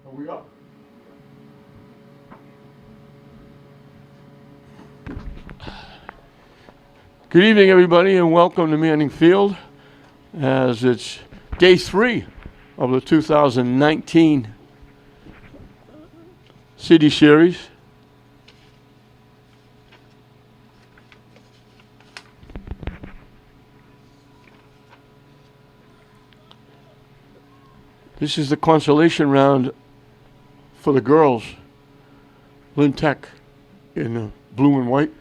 Are we up? Good evening, everybody, and welcome to Manning Field, as it's day 3 of the 2019 City Series. This is the consolation round for the girls. Lynn Tech in blue and white.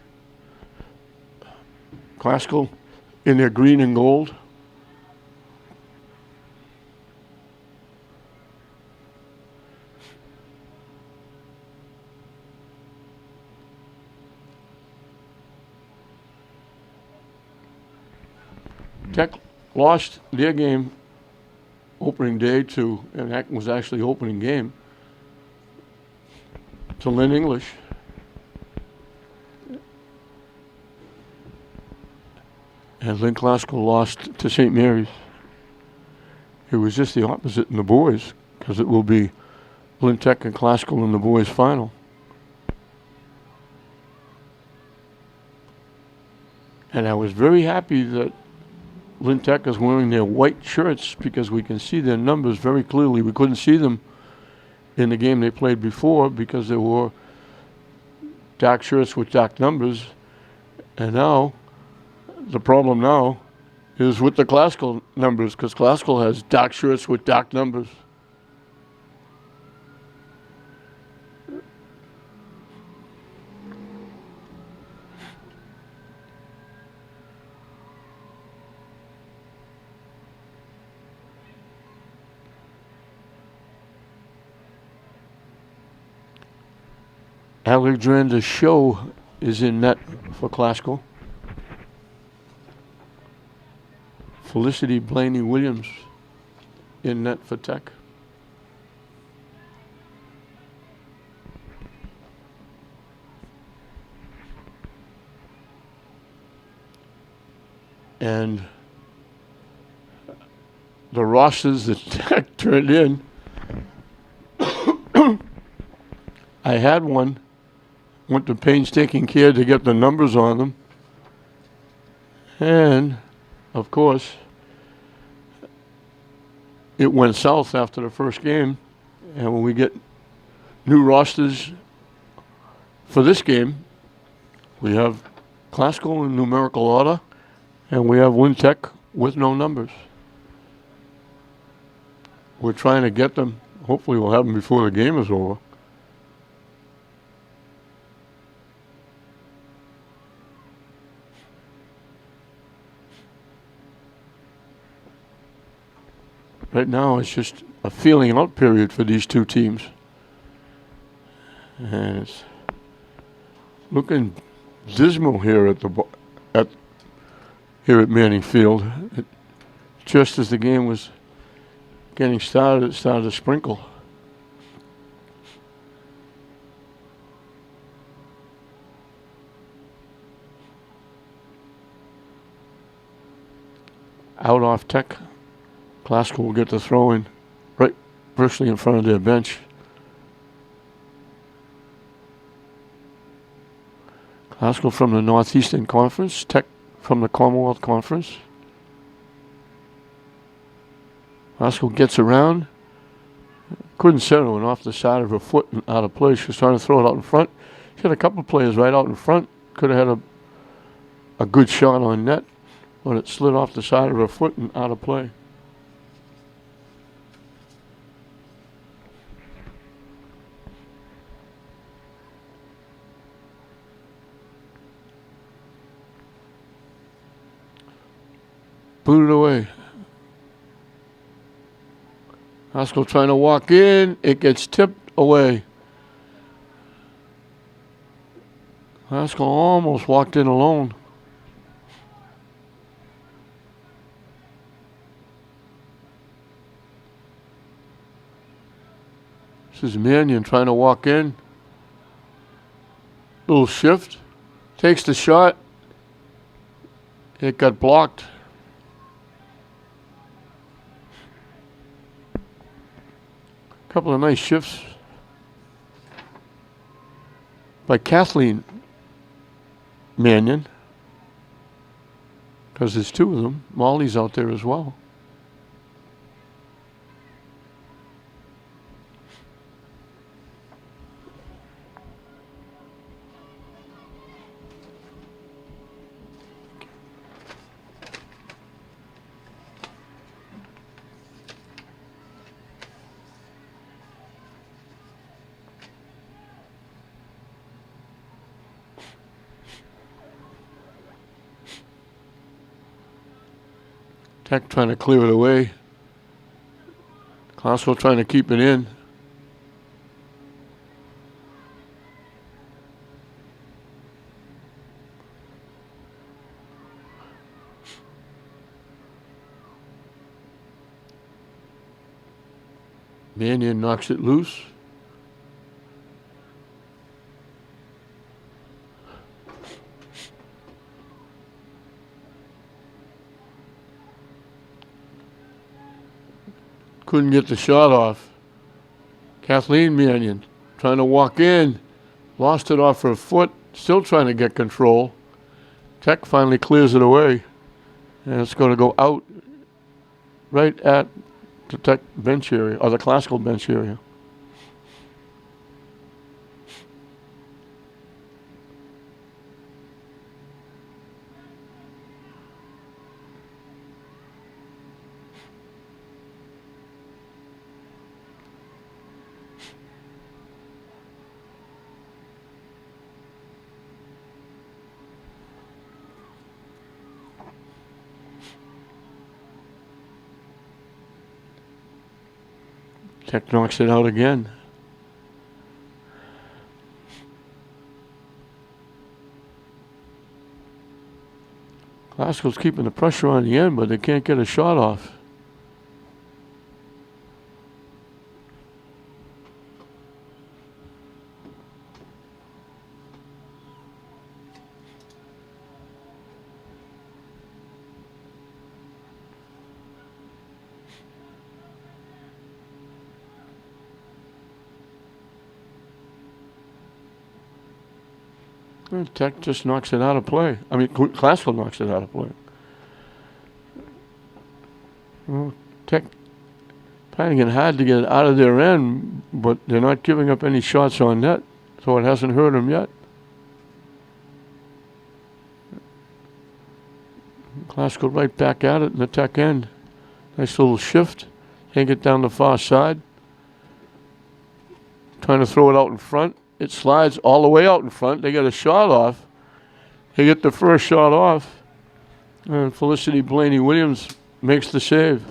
Classical in their green and gold. Tech lost their game opening day to, and that was actually opening game, to Lynn English. And Lynn Classical lost to St. Mary's. It was just the opposite in the boys, because it will be Lynn Tech and Classical in the boys' final. And I was very happy that Lynn Tech is wearing their white shirts because we can see their numbers very clearly. We couldn't see them in the game they played before because they wore dark shirts with dark numbers. And now, the problem now is with the Classical numbers, because Classical has dark shirts with dark numbers. Alexander Show is in net for Classical. Felicity Blaney Williams in net for Tech. And the rosters that Tech turned in, I had one, went to painstaking care to get the numbers on them. And, of course, it went south after the first game. And when we get new rosters for this game, we have Classical in numerical order, and we have Lynn Tech with no numbers. We're trying to get them. Hopefully we'll have them before the game is over. Right now, it's just a feeling out period for these two teams. And it's looking dismal here here at Manning Field. Just as the game was getting started, it started to sprinkle. Out off Tech. Classical will get the throw in right virtually in front of their bench. Classical from the Northeastern Conference, Tech from the Commonwealth Conference. Classical gets around. Couldn't settle, and off the side of her foot and out of play. She was trying to throw it out in front. She had a couple of players right out in front. Could have had a good shot on net, but it slid off the side of her foot and out of play. Boot it away. Classical trying to walk in. It gets tipped away. Classical almost walked in alone. This is Mannion trying to walk in. Little shift. Takes the shot. It got blocked. Couple of nice shifts by Kathleen Mannion, because there's two of them. Molly's out there as well. Tech trying to clear it away. Classical trying to keep it in. Mannion knocks it loose. Couldn't get the shot off. Kathleen Mannion trying to walk in. Lost it off her foot. Still trying to get control. Tech finally clears it away. And it's going to go out right at the Tech bench area, or the Classical bench area. Tech knocks it out again. Classical's keeping the pressure on the end, but they can't get a shot off. Tech just knocks it out of play. I mean, Classical knocks it out of play. Well, Tech finding it hard to get it out of their end, but they're not giving up any shots on net, so it hasn't hurt them yet. Classical right back at it in the Tech end. Nice little shift. Can't get down the far side. Trying to throw it out in front. It slides all the way out in front. They get a shot off. They get the first shot off. And Felicity Blaney-Williams makes the save.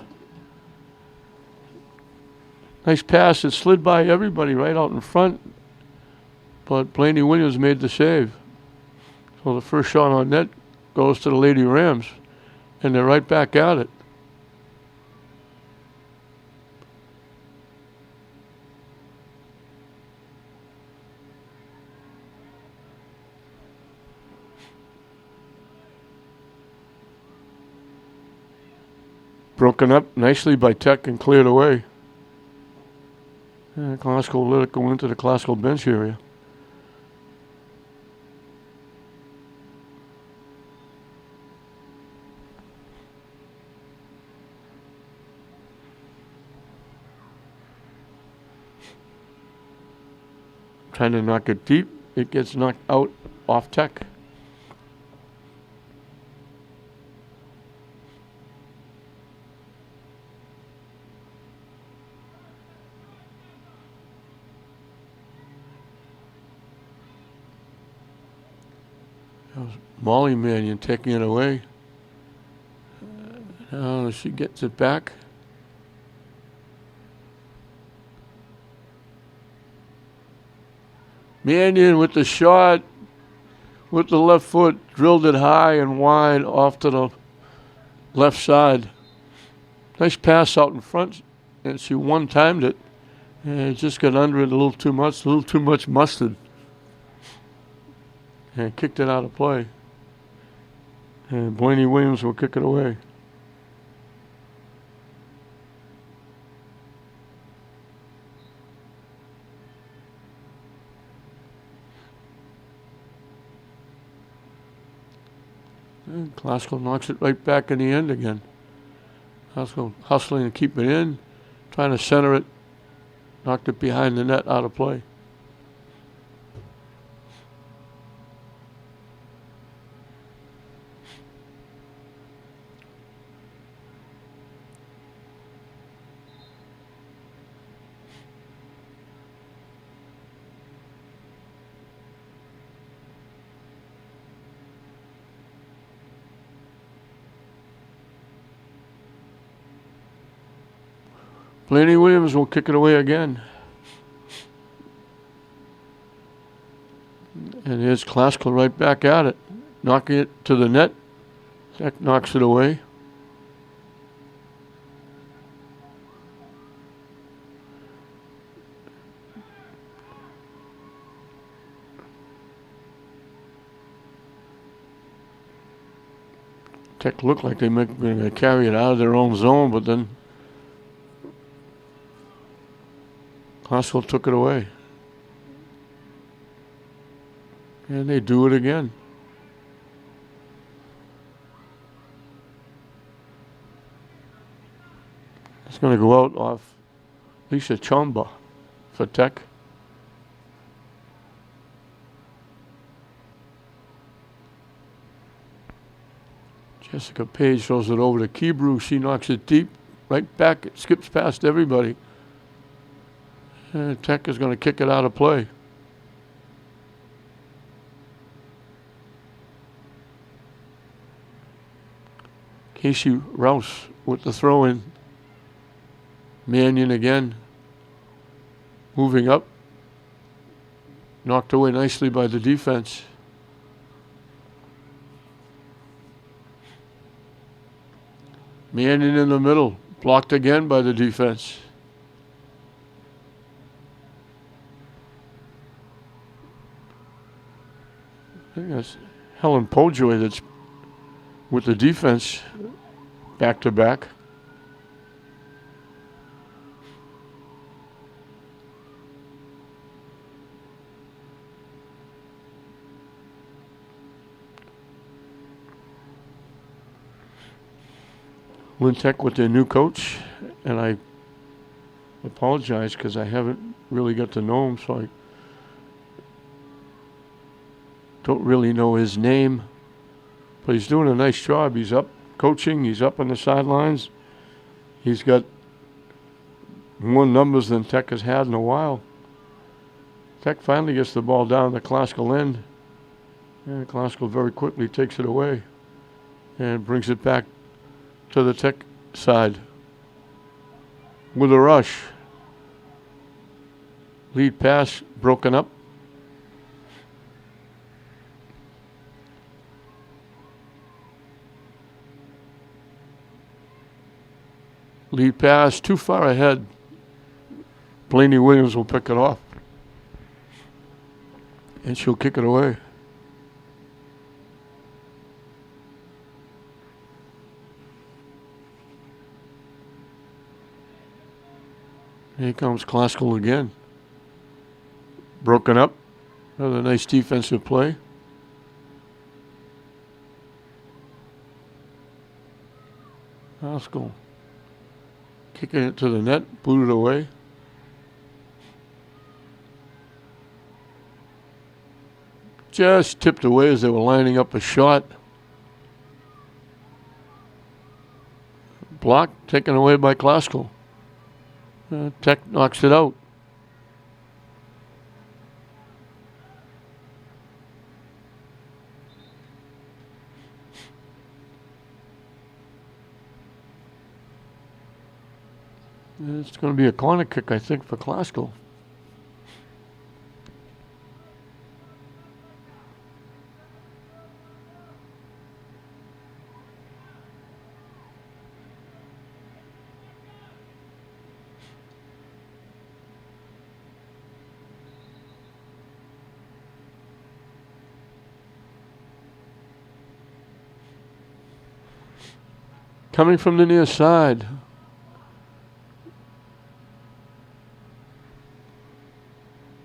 Nice pass. It slid by everybody right out in front. But Blaney-Williams made the save. So the first shot on net goes to the Lady Rams. And they're right back at it. Broken up nicely by Tech and cleared away. And Classical let it go into the Classical bench area. Trying to knock it deep. It gets knocked out off Tech. Molly Mannion taking it away. Now she gets it back. Mannion with the shot, with the left foot, drilled it high and wide off to the left side. Nice pass out in front, and she one-timed it. And it just got under it a little too much mustard. And kicked it out of play. And Blaney-Williams will kick it away. And Classical knocks it right back in the end again. Classical hustling to keep it in, trying to center it, knocked it behind the net, out of play. Blaney Williams will kick it away again. And here's Classical right back at it, knocking it to the net. Tech knocks it away. Tech looked like they were going to carry it out of their own zone, but then Classical took it away. And they do it again. It's going to go out off Lisa Chomba for Tech. Jessica Page throws it over to Kebrew. She knocks it deep, right back. It skips past everybody. And Tech is going to kick it out of play. Casey Rouse with the throw-in. Mannion again. Moving up. Knocked away nicely by the defense. Mannion in the middle. Blocked again by the defense. I think that's Helen Pojoy that's with the defense back to back. Lynn Tech with their new coach, and I apologize because I haven't really got to know him, so I don't really know his name, but he's doing a nice job. He's up coaching. He's up on the sidelines. He's got more numbers than Tech has had in a while. Tech finally gets the ball down the Classical end, and Classical very quickly takes it away and brings it back to the Tech side with a rush. Lead pass broken up. Lead pass too far ahead. Blaney Williams will pick it off. And she'll kick it away. Here comes Classical again. Broken up. Another nice defensive play. Classical kicking it to the net, booted away. Just tipped away as they were lining up a shot. Block taken away by Classical. Tech knocks it out. It's going to be a corner kick, I think, for Classical. Coming from the near side.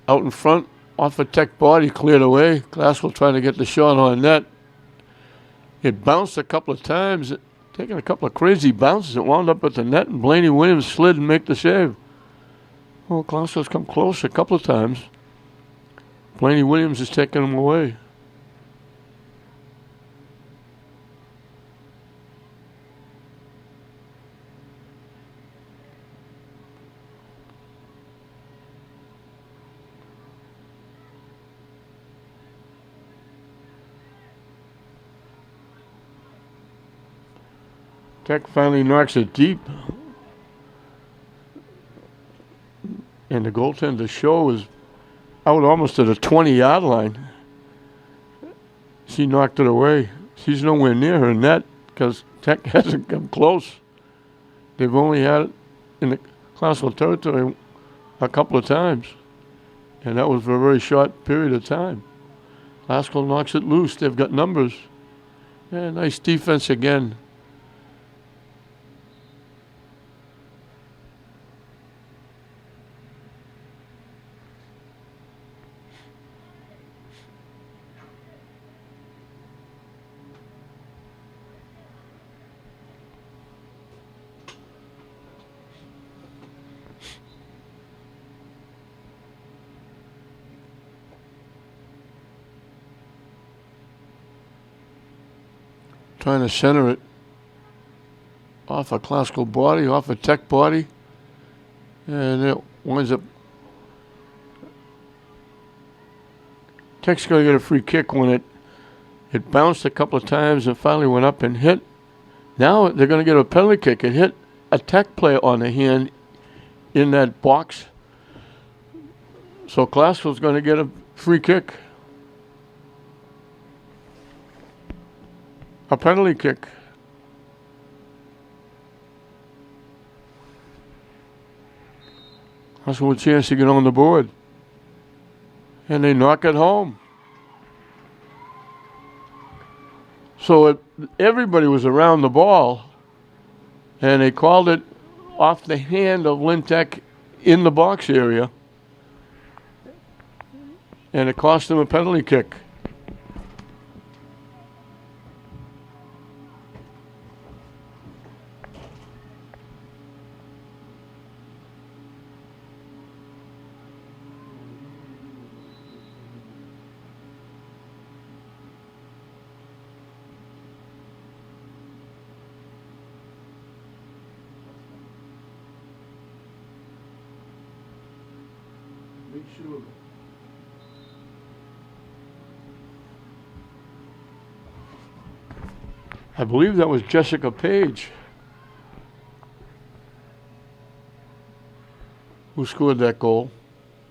Out in front, off a Tech body, cleared away. Classical trying to get the shot on net. It bounced a couple of times, taking a couple of crazy bounces. It wound up at the net, and Blaney Williams slid and make the save. Well, Glasgow's come close a couple of times. Blaney Williams is taking them away. Tech finally knocks it deep. And the goaltender Show is out almost to the 20-yard line. She knocked it away. She's nowhere near her net because Tech hasn't come close. They've only had it in the Glasgow territory a couple of times. And that was for a very short period of time. Glasgow knocks it loose. They've got numbers. Yeah, nice defense again. Trying to center it off a Glasgow body, off a Tech body, and it winds up. Tech's going to get a free kick when it bounced a couple of times and finally went up and hit. Now they're going to get a penalty kick. It hit a Tech player on the hand in that box. So Glasgow's going to get a free kick. A penalty kick. That's a chance to get on the board. And they knock it home. So everybody was around the ball, and they called it off the hand of Lynn Tech in the box area. And it cost them a penalty kick. Make sure. I believe that was Jessica Page who scored that goal,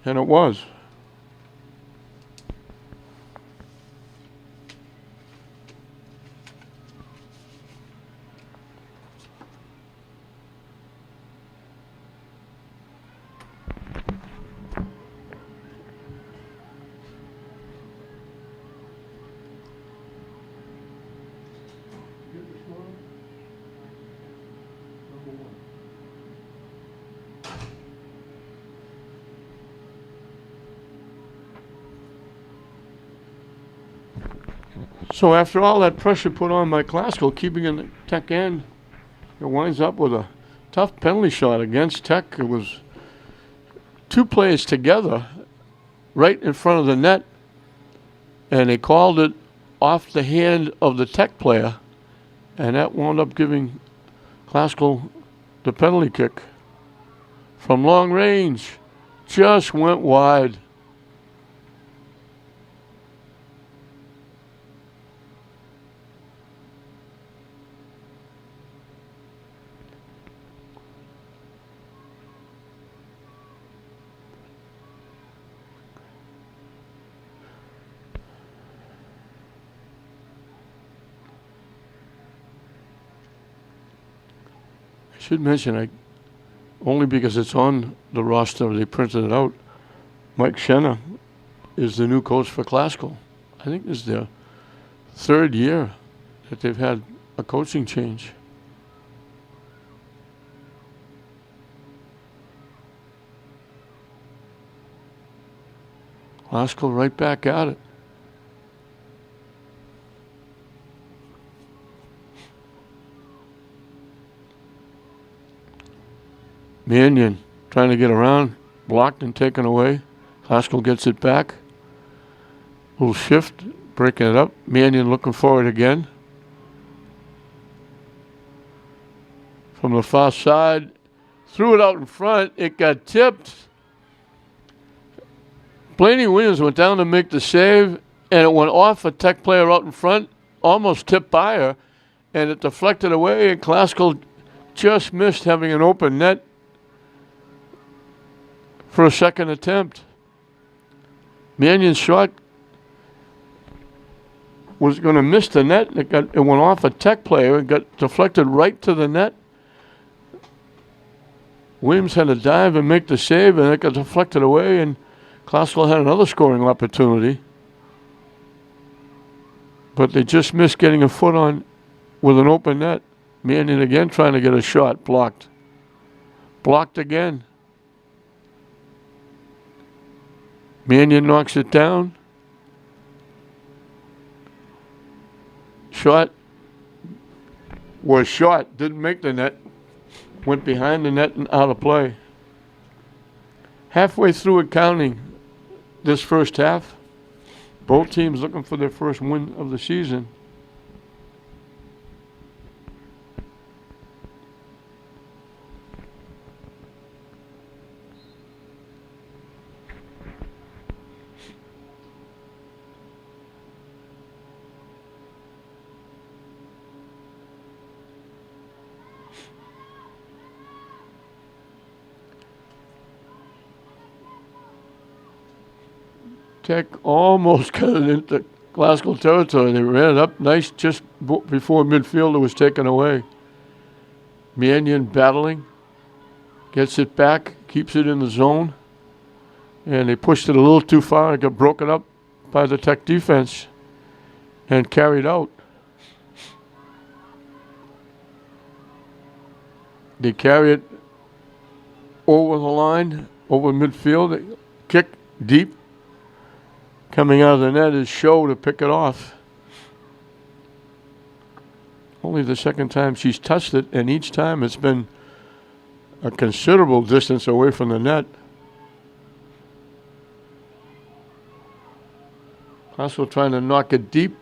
and it was. So after all that pressure put on by Glasgow, keeping in the Tech end, it winds up with a tough penalty shot against Tech. It was two players together right in front of the net, and they called it off the hand of the Tech player, and that wound up giving Glasgow the penalty kick. From long range, just went wide. I should mention, only because it's on the roster, they printed it out, Mike Schenner is the new coach for Glasgow. I think this is their third year that they've had a coaching change. Glasgow right back at it. Mannion trying to get around, blocked and taken away. Classical gets it back. Little shift, breaking it up. Mannion looking for it again. From the far side, threw it out in front. It got tipped. Blaney Williams went down to make the save, and it went off a Tech player out in front, almost tipped by her, and it deflected away, and Classical just missed having an open net for a second attempt. Mannion's shot was going to miss the net. It went off a Tech player and got deflected right to the net. Williams had to dive and make the save, and it got deflected away, and Classical had another scoring opportunity. But they just missed getting a foot on with an open net. Mannion again trying to get a shot. Blocked. Blocked again. Mannion knocks it down. Shot was shot. Didn't make the net. Went behind the net and out of play. Halfway through it counting this first half. Both teams looking for their first win of the season. Tech almost got it into Glasgow territory. They ran it up nice just before midfielder was taken away. Mannion battling, gets it back, keeps it in the zone, and they pushed it a little too far. It got broken up by the Tech defense and carried out. They carry it over the line, over midfield, they kick deep. Coming out of the net is Show to pick it off. Only the second time she's touched it, and each time it's been a considerable distance away from the net. Also trying to knock it deep,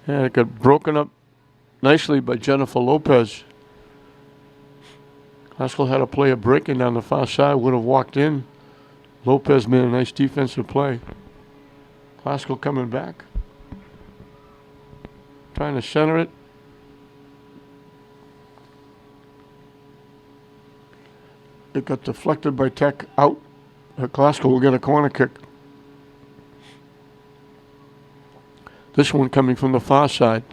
and it got broken up nicely by Jennifer Lopez. Haskell had a player breaking down the far side, would have walked in. Lopez made a nice defensive play. Haskell coming back. Trying to center it. It got deflected by Tech out. Glasgow will get a corner kick. This one coming from the far side.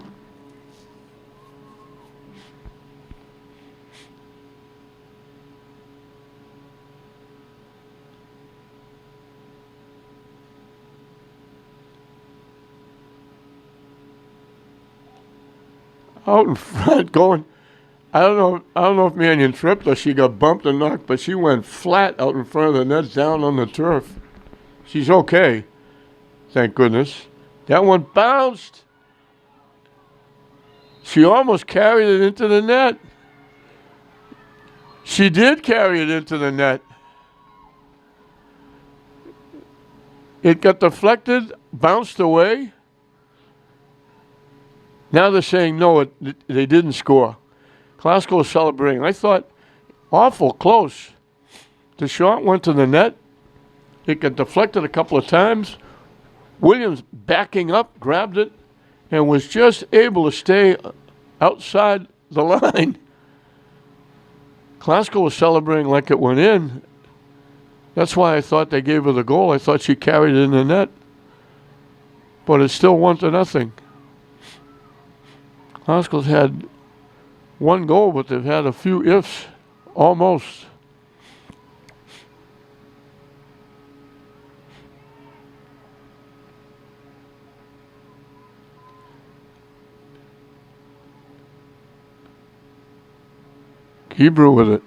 Out in front, going. I don't know if Mannion tripped or she got bumped or knocked, but she went flat out in front of the net, down on the turf. She's okay, thank goodness. That one bounced. She almost carried it into the net. She did carry it into the net. It got deflected, bounced away. Now they're saying, no, they didn't score. Glasgow was celebrating. I thought, awful close. The shot went to the net. It got deflected a couple of times. Williams backing up, grabbed it, and was just able to stay outside the line. Glasgow was celebrating like it went in. That's why I thought they gave her the goal. I thought she carried it in the net. But it's still 1-0. Haskell's had one goal, but they've had a few ifs, almost. Hebrew with it.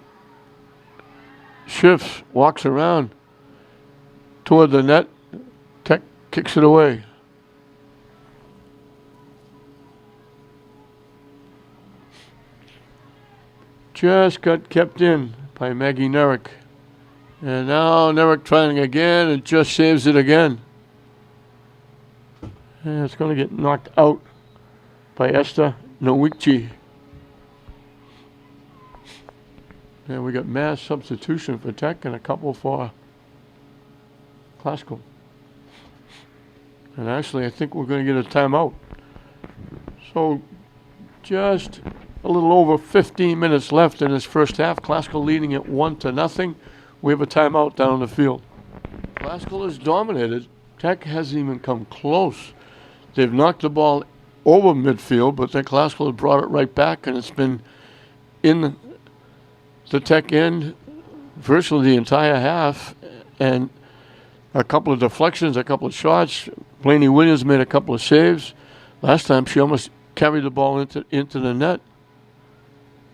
Shifts, walks around toward the net. Tech kicks it away. Just got kept in. by Maggie Nerrick. And now Nerrick trying again and just saves it again. And it's going to get knocked out by Esther Nowichi. And we got mass substitution for Tech and a couple for Classical. And actually, I think we're going to get a timeout. So just a little over 15 minutes left in this first half. Classical leading it 1-0. We have a timeout down the field. Classical is dominated. Tech hasn't even come close. They've knocked the ball over midfield, but then Classical has brought it right back, and it's been in the Tech end virtually the entire half, and a couple of deflections, a couple of shots. Blaney Williams made a couple of saves. Last time she almost carried the ball into the net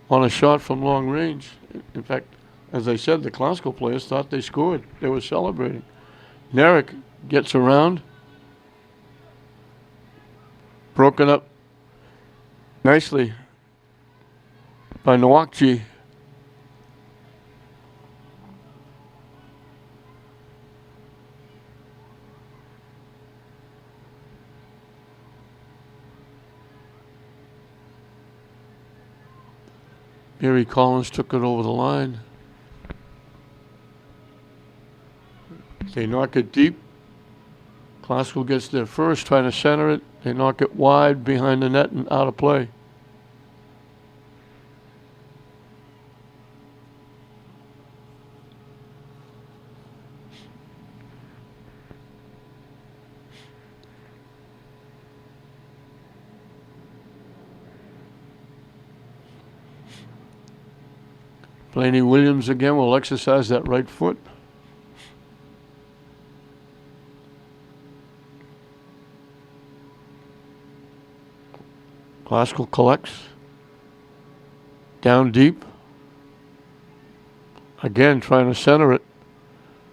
on a shot from long range. In fact, as I said, the Classical players thought they scored. They were celebrating. Nerrick gets around. Broken up nicely by Nowakji. Mary Collins took it over the line. They knock it deep. Classical gets there first, trying to center it. They knock it wide behind the net and out of play. Blaney Williams again will exercise that right foot. Classical collects. Down deep. Again, trying to center it.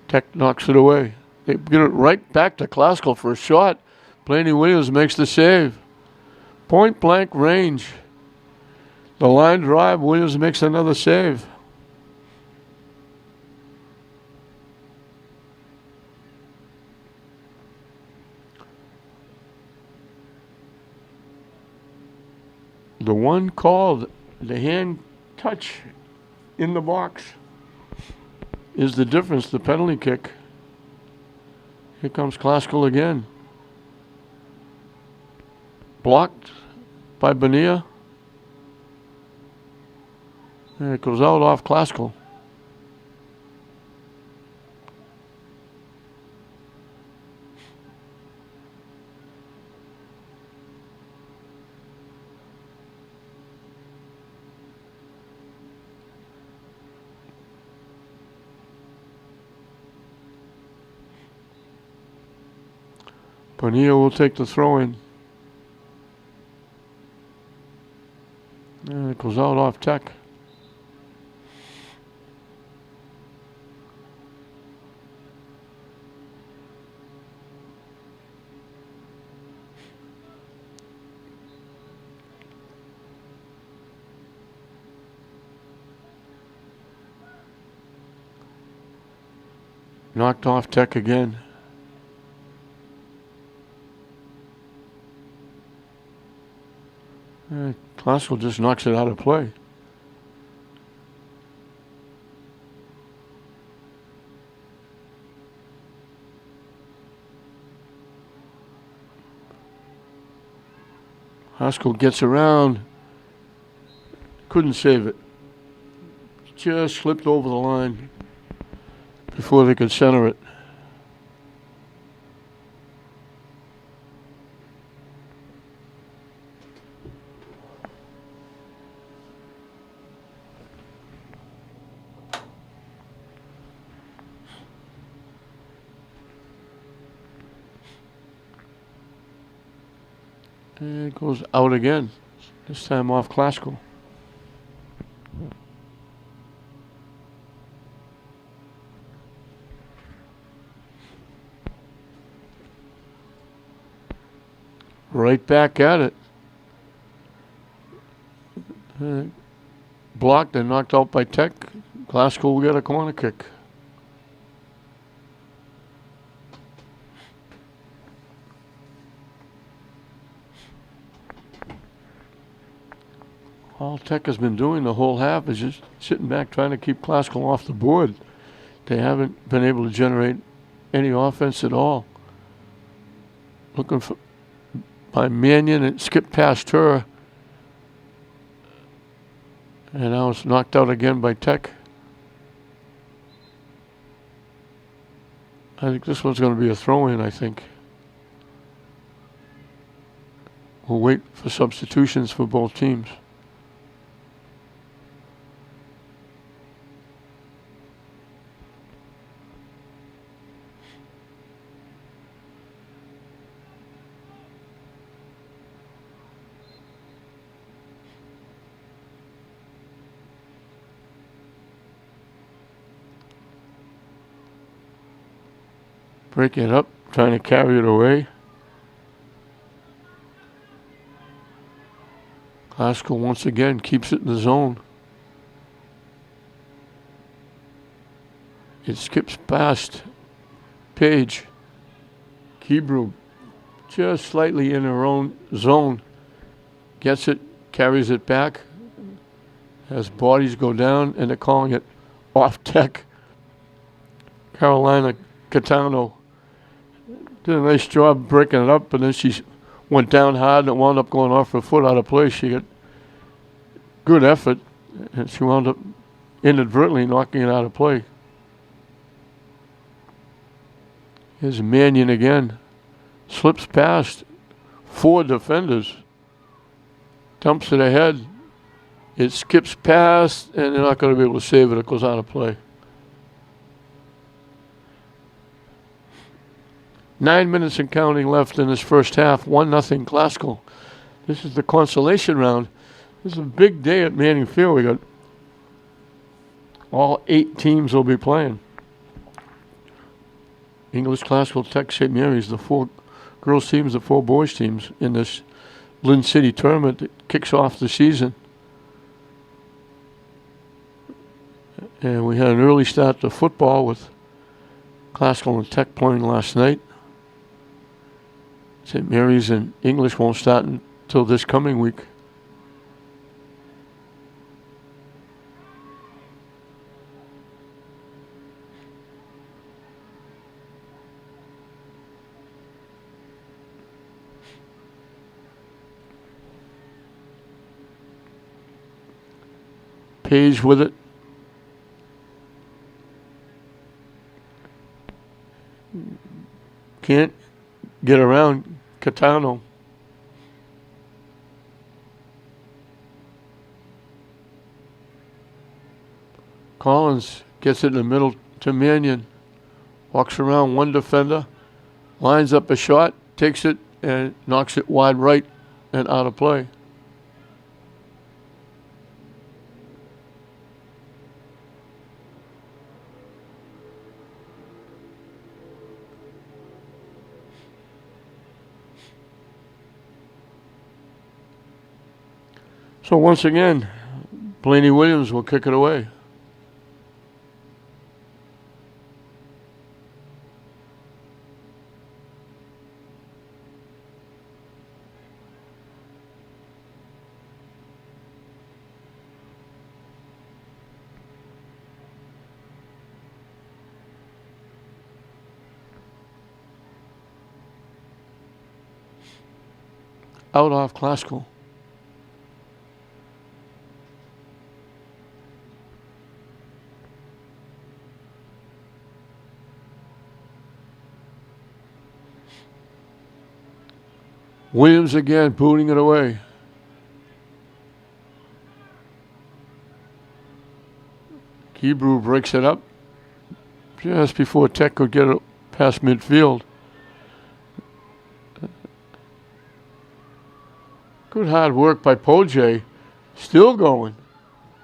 Tech knocks it away. They get it right back to Classical for a shot. Blaney Williams makes the save. Point blank range. The line drive, Williams makes another save. The one called, the hand touch in the box, is the difference, the penalty kick. Here comes Classical again. Blocked by Bonilla. And it goes out off Classical. Bonilla will take the throw in. And it goes out off Tech. Knocked off Tech again. Classical just knocks it out of play. Classical gets around. Couldn't save it. Just slipped over the line before they could center it. And it goes out again, this time off Classical. Right back at it. Blocked and knocked out by Tech. Glasgow will get a corner kick. All Tech has been doing the whole half is just sitting back trying to keep Glasgow off the board. They haven't been able to generate any offense at all. Looking for by Mannion, it skipped past her. And now it's knocked out again by Tech. I think this one's going to be a throw-in, I think. We'll wait for substitutions for both teams. Breaking it up, trying to carry it away. Glasgow once again keeps it in the zone. It skips past Page. Kebrew just slightly in her own zone. Gets it, carries it back. As bodies go down, and they're calling it off Tech. Carolina Catano did a nice job breaking it up, but then she went down hard and it wound up going off her foot out of place. She got good effort, and she wound up inadvertently knocking it out of play. Here's Mannion again. Slips past 4 defenders. Dumps it ahead. It skips past, and they're not going to be able to save it. It goes out of play. 9 minutes and counting left in this first half. 1-0 Glasgow. This is the consolation round. This is a big day at Manning Field. We got all 8 teams will be playing. English, Glasgow, Tech, St. Mary's, the 4 girls teams, the 4 boys teams in this Lynn City tournament that kicks off the season. And we had an early start to football with Glasgow and Tech playing last night. St. Mary's and English won't start until this coming week. Page with it. Can't get around Catano. Collins gets it in the middle to Mannion. Walks around one defender. Lines up a shot. Takes it and knocks it wide right and out of play. So once again, Blaney Williams will kick it away. Out off Glasgow. Williams again, booting it away. Kebrew breaks it up just before Tech could get it past midfield. Good hard work by Pojoy. Still going.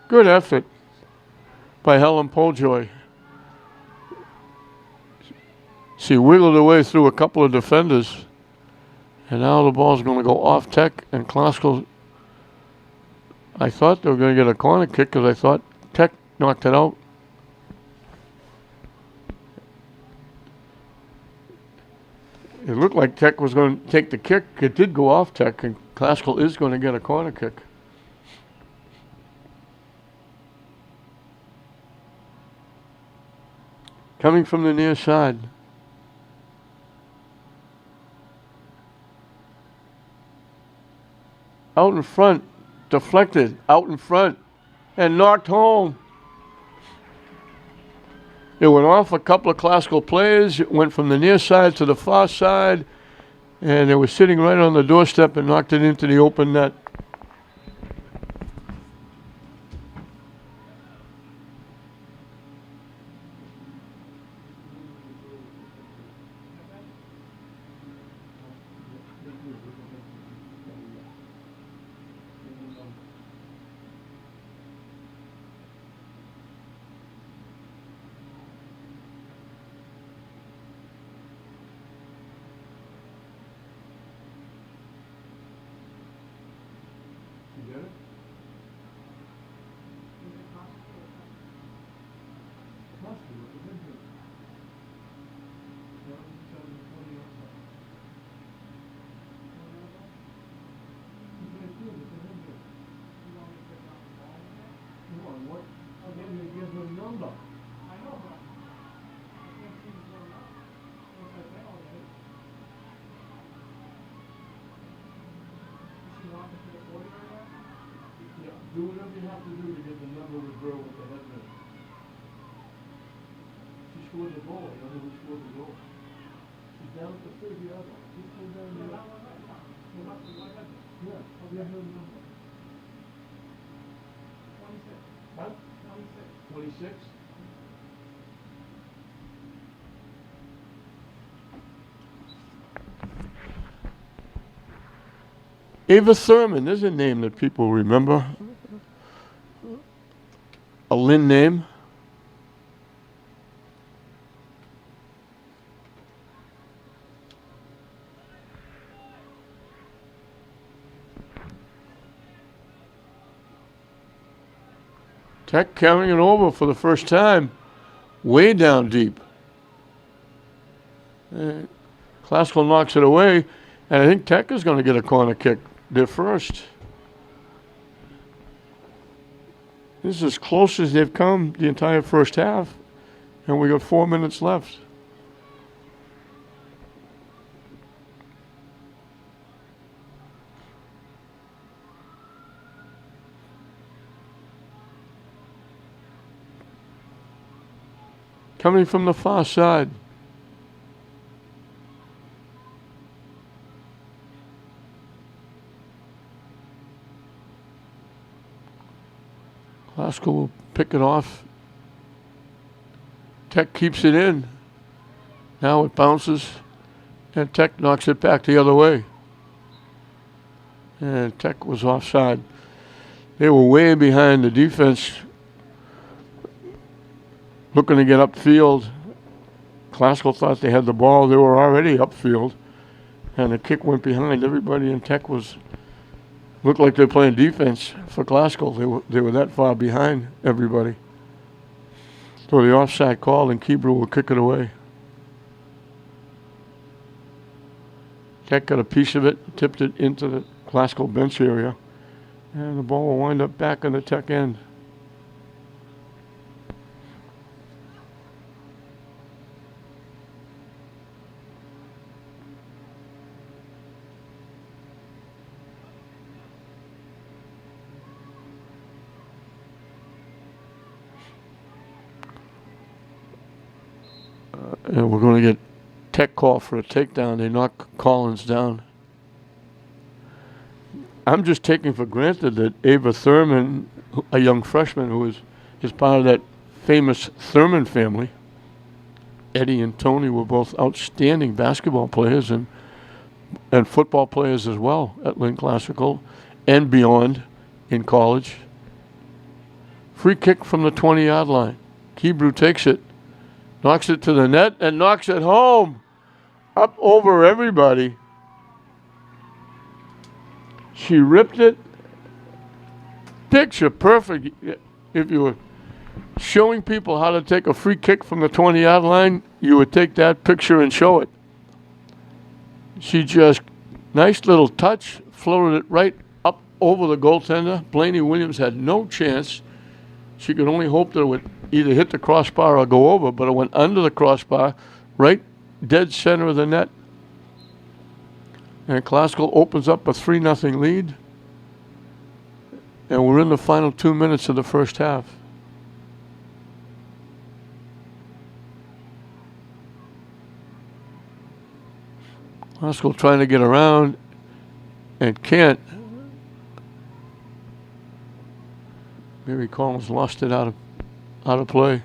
Good effort by Helen Pojoy. She wiggled her way through a couple of defenders. And now the ball's going to go off Tech, and Glasgow, I thought they were going to get a corner kick because I thought Tech knocked it out It looked like Tech was going to take the kick. It did go off Tech, and Classical is going to get a corner kick. Coming from the near side. Out in front, deflected, out in front, and knocked home. It went off a couple of Classical players. It went from the near side to the far side, and it was sitting right on the doorstep and knocked it into the open net. Do whatever you have to do to get the number of the girl with the headband. She scored the goal. I don't know who scored the goal. She's down at the 30-yard line. She's still down there. Yeah, I'll get her number. 26. Huh? 26. 26? Ava Thurman, there's a name that people remember. A Lynn name. Tech carrying it over for the first time, way down deep. Classical knocks it away, and I think Tech is going to get a corner kick. Their first. This is as close as they've come the entire first half, and we got 4 minutes left. Coming from the far side. Classical will pick it off. Tech keeps it in. Now it bounces, and Tech knocks it back the other way. And Tech was offside. They were way behind the defense, looking to get upfield. Classical thought they had the ball. They were already upfield, and the kick went behind everybody, and Tech looked like they were playing defense for Classical. They were that far behind everybody. So the offside call, and Kebrew will kick it away. Tech got a piece of it, tipped it into the Classical bench area, and the ball will wind up back on the Tech end. And we're going to get Tech call for a takedown. They knock Collins down. I'm just taking for granted that Ava Thurman, a young freshman who is part of that famous Thurman family, Eddie and Tony were both outstanding basketball players and football players as well at Lynn Classical and beyond in college. Free kick from the 20-yard line. Kebrew takes it. Knocks it to the net and knocks it home. Up over everybody. She ripped it. Picture perfect. If you were showing people how to take a free kick from the 20-yard line, you would take that picture and show it. She just, nice little touch, floated it right up over the goaltender. Blaney Williams had no chance. She could only hope that it would either hit the crossbar or go over, but it went under the crossbar, right dead center of the net. And Classical opens up a 3-0 lead. And we're in the final 2 minutes of the first half. Classical trying to get around and can't. Mary Collins lost it out of play.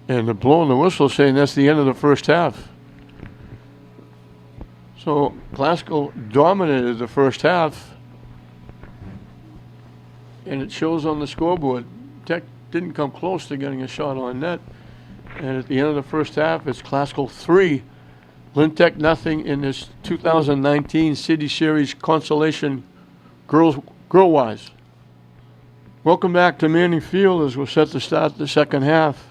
And they're blowing the whistle saying that's the end of the first half. So Classical dominated the first half. And it shows on the scoreboard. Tech didn't come close to getting a shot on net. And at the end of the first half, it's Classical 3, Lynn Tech nothing in this 2019 City Series Consolation Girl-wise. Welcome back to Manning Field as we're set to start the second half.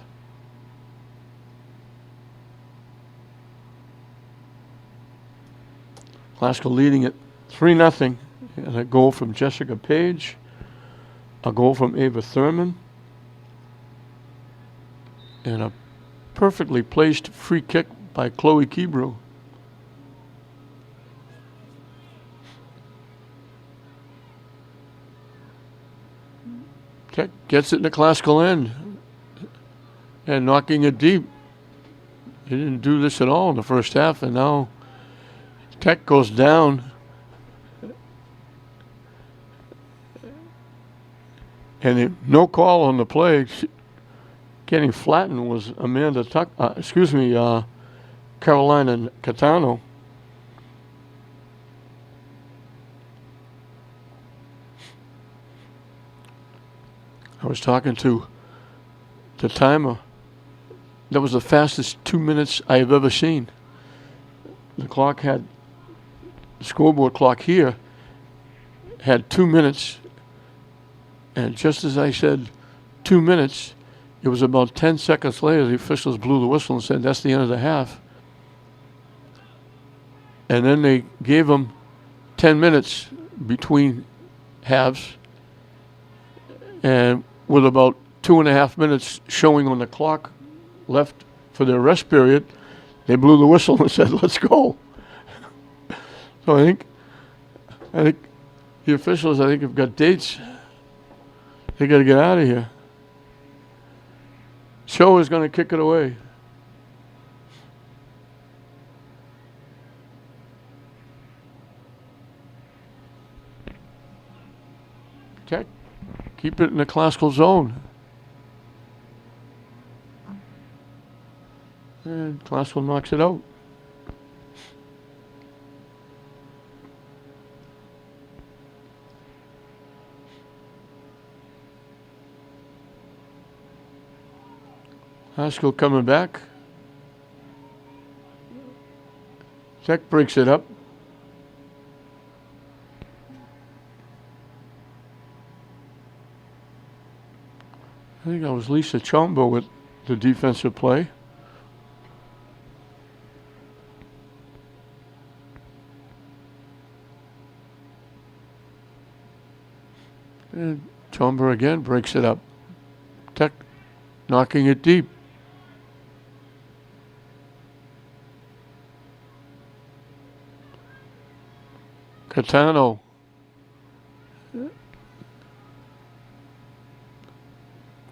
Classical leading at 3-0. And a goal from Jessica Page. A goal from Ava Thurman. And a perfectly placed free kick by Chloe Kebrew. Tech gets it in the Classical end. And knocking it deep. They didn't do this at all in the first half, and now Tech goes down. And no call on the play. Getting flattened was Carolina Catano. I was talking to the timer. That was the fastest 2 minutes I have ever seen. The clock had, the scoreboard clock here had 2 minutes. And just as I said 2 minutes, it was about 10 seconds later, the officials blew the whistle and said, that's the end of the half. And then they gave them 10 minutes between halves. And with about 2.5 minutes showing on the clock left for their rest period, they blew the whistle and said, let's go. So I think the officials, have got dates. They got to get out of here. Show is going to kick it away. Check. Keep it in the Classical zone. And Classical knocks it out. Classical coming back. Tech breaks it up. I think that was Lisa Chombo with the defensive play. And Chombo again breaks it up. Tech knocking it deep. Catano.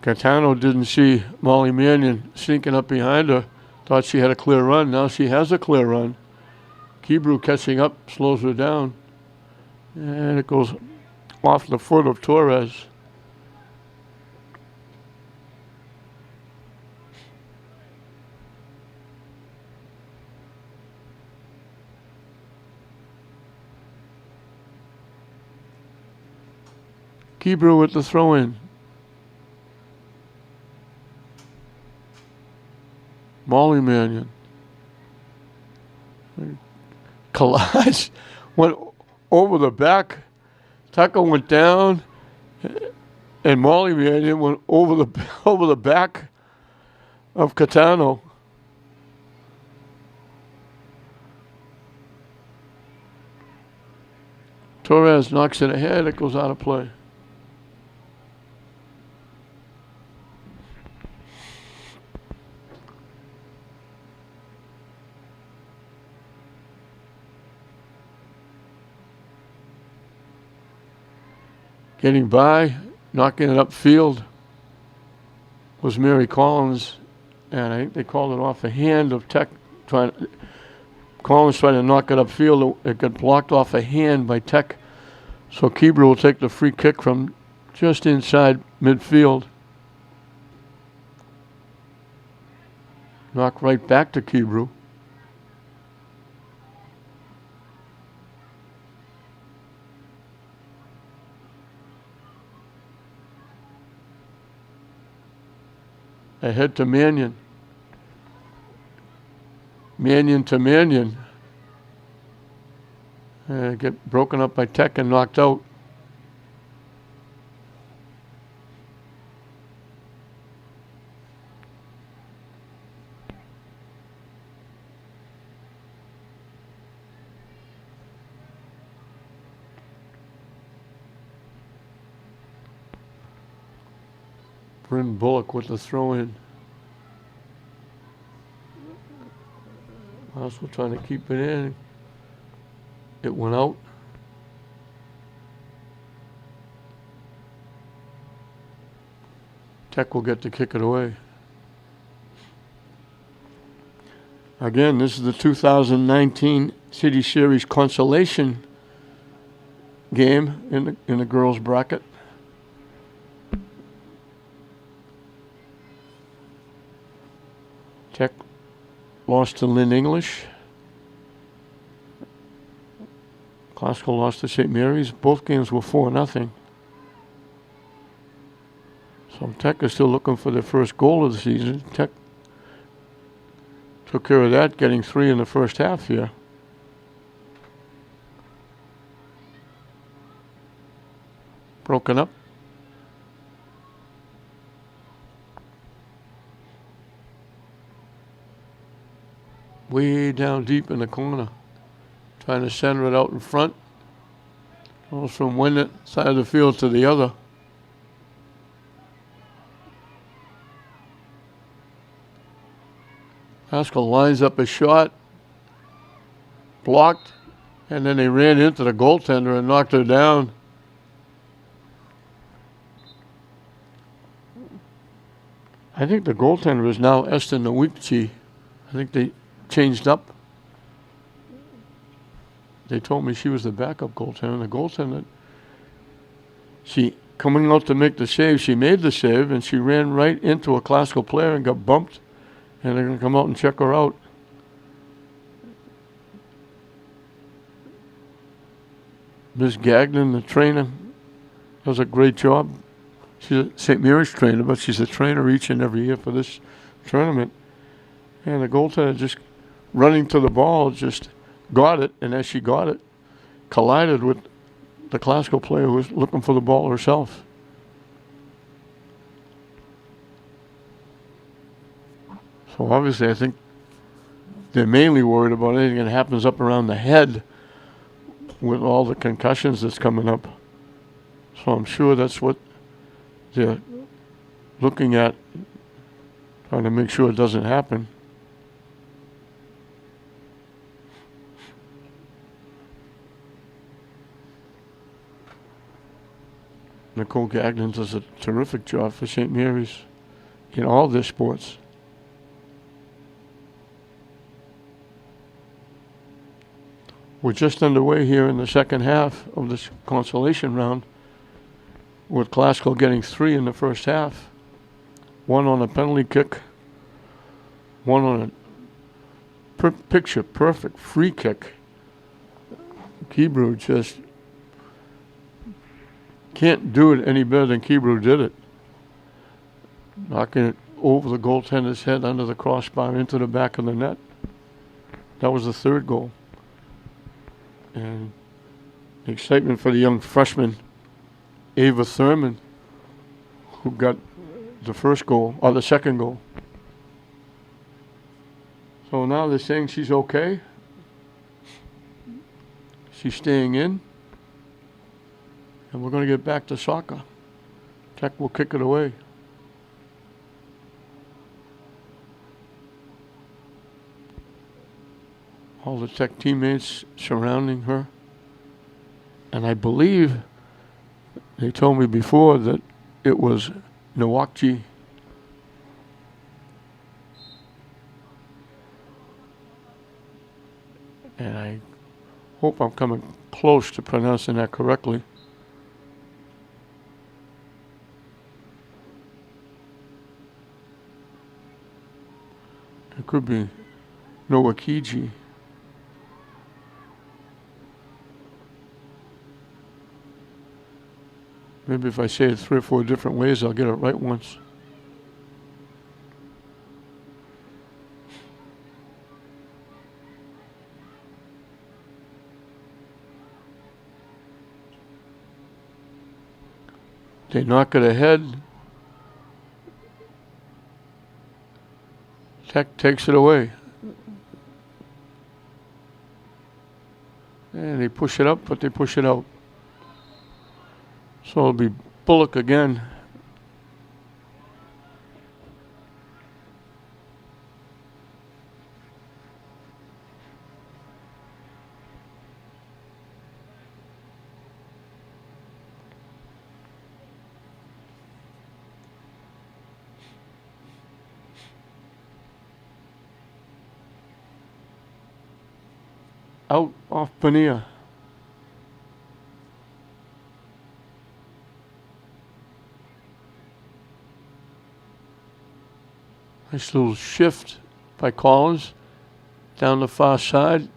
Catano didn't see Molly Mannion sneaking up behind her. Thought she had a clear run. Now she has a clear run. Kebrew catching up, slows her down. And it goes off the foot of Torres. Kebrew with the throw-in. Molly Mannion. Collage went over the back. Tucker went down, and Molly Mannion went over the back of Catano. Torres knocks it ahead. It goes out of play. Getting by, knocking it upfield was Mary Collins, and I think they called it off a hand of Tech. Collins trying to knock it upfield. It got blocked off a hand by Tech. So Keebler will take the free kick from just inside midfield. Knock right back to Keebler. Ahead to Mannion. Mannion to Mannion. Get broken up by Tech and knocked out. Bryn Bullock with the throw in. Also trying to keep it in. It went out. Tech will get to kick it away. Again, this is the 2019 City Series Consolation game in the girls' bracket. Tech lost to Lynn English. Classical lost to St. Mary's. Both games were 4-0. So Tech is still looking for their first goal of the season. Tech took care of that, getting 3 in the first half here. Broken up. Way down deep in the corner. Trying to center it out in front. Goes from one side of the field to the other. Haskell lines up a shot. Blocked. And then they ran into the goaltender and knocked her down. I think the goaltender is now Esther Nowicki. I think they changed up. They told me she was the backup goaltender. The goaltender, she coming out to make the save, she made the save, and she ran right into a classical player and got bumped. And they're going to come out and check her out. Ms. Gagnon, the trainer, does a great job. She's a St. Mary's trainer, but she's a trainer each and every year for this tournament. And the goaltender just running to the ball, just got it, and as she got it, collided with the classical player who was looking for the ball herself. So obviously I think they're mainly worried about anything that happens up around the head with all the concussions that's coming up. So I'm sure that's what they're looking at, trying to make sure it doesn't happen. Nicole Gagnon does a terrific job for St. Mary's in all their sports. We're just underway here in the second half of this consolation round, with Classical getting 3 in the first half. 1 on a penalty kick, 1 on a picture perfect free kick. Keebrew just can't do it any better than Keebrew did it. Knocking it over the goaltender's head under the crossbar into the back of the net. That was the third goal. And the excitement for the young freshman, Ava Thurman, who got the first goal, or the second goal. So now they're saying she's okay. She's staying in. And we're going to get back to soccer. Tech will kick it away. All the Tech teammates surrounding her. And I believe they told me before that it was Nowakji. And I hope I'm coming close to pronouncing that correctly. It could be Nowakiji. Maybe if I say it 3 or 4 different ways, I'll get it right once. They knock it ahead. Tech takes it away. And they push it up, but they push it out. So it'll be Bullock again. Out off Bonilla. Nice little shift by Collins down the far side.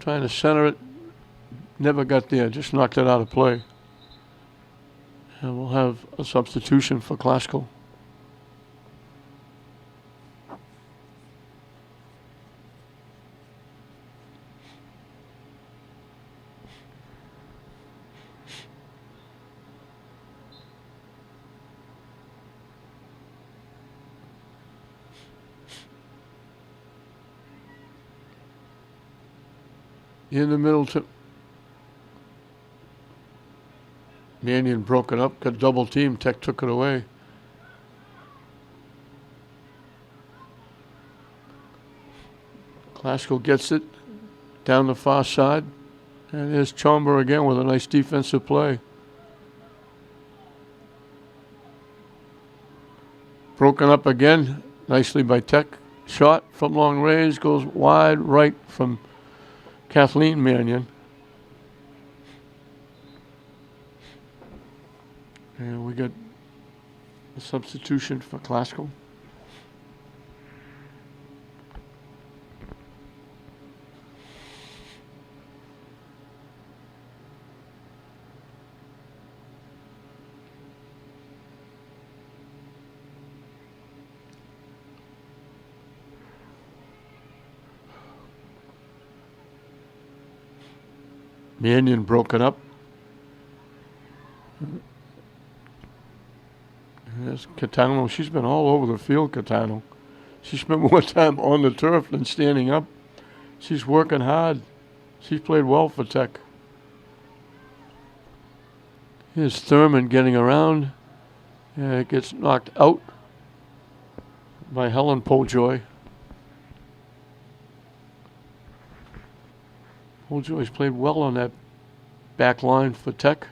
Trying to center it. Never got there, just knocked it out of play. And we'll have a substitution for Glasgow. In the middle to Mannion broke it up, got double team, Tech took it away. Glasgow gets it down the far side. And there's Chomber again with a nice defensive play. Broken up again, nicely by Tech. Shot from long range, goes wide right from Kathleen Mannion. And we got a substitution for Glasgow. Mannion broke it up. There's Catano. She's been all over the field, Catano. She spent more time on the turf than standing up. She's working hard. She's played well for Tech. Here's Thurman getting around. It gets knocked out by Helen Poljoy. Poljoy's played well on that back line for Tech.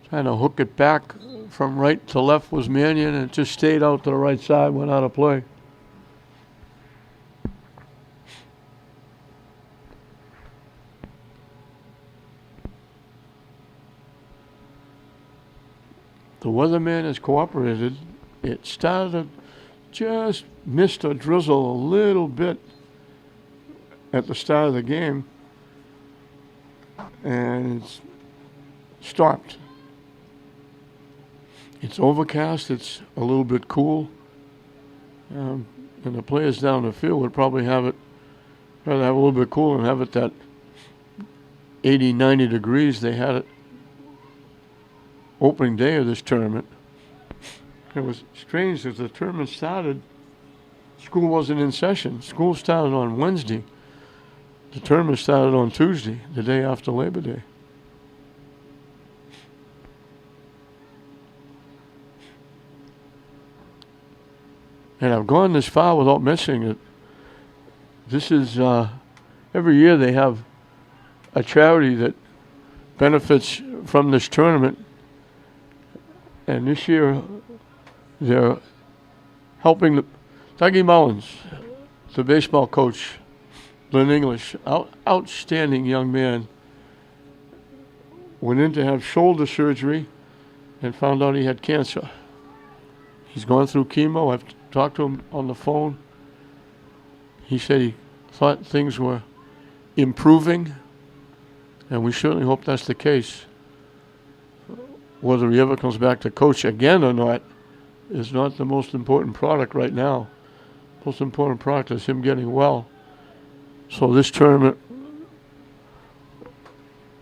Trying to hook it back from right to left was Mannion, and it just stayed out to the right side, went out of play. The weatherman has cooperated. It started, just missed a drizzle a little bit at the start of the game, and it's stopped. It's overcast, it's a little bit cool, and the players down the field would probably rather have a little bit cool and have it that 80, 90 degrees they had it opening day of this tournament. It was strange as the tournament started. School wasn't in session. School started on Wednesday. The tournament started on Tuesday, the day after Labor Day. And I've gone this far without mentioning it. This is, every year they have a charity that benefits from this tournament. And this year they're helping Dougie Mullins, the baseball coach, Lynn English, outstanding young man, went in to have shoulder surgery and found out he had cancer. He's gone through chemo. I've talked to him on the phone. He said he thought things were improving, and we certainly hope that's the case. Whether he ever comes back to coach again or not is not the most important product right now. Most important product is him getting well. So this tournament,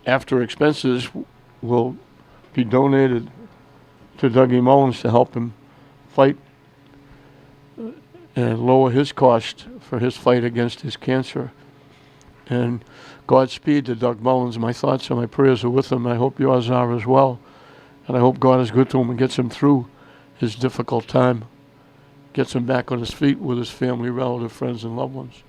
after expenses, will be donated to Dougie Mullins to help him fight and lower his cost for his fight against his cancer. And Godspeed to Doug Mullins. My thoughts and my prayers are with him. I hope yours are as well. And I hope God is good to him and gets him through his difficult time. Gets him back on his feet with his family, relative, friends, and loved ones.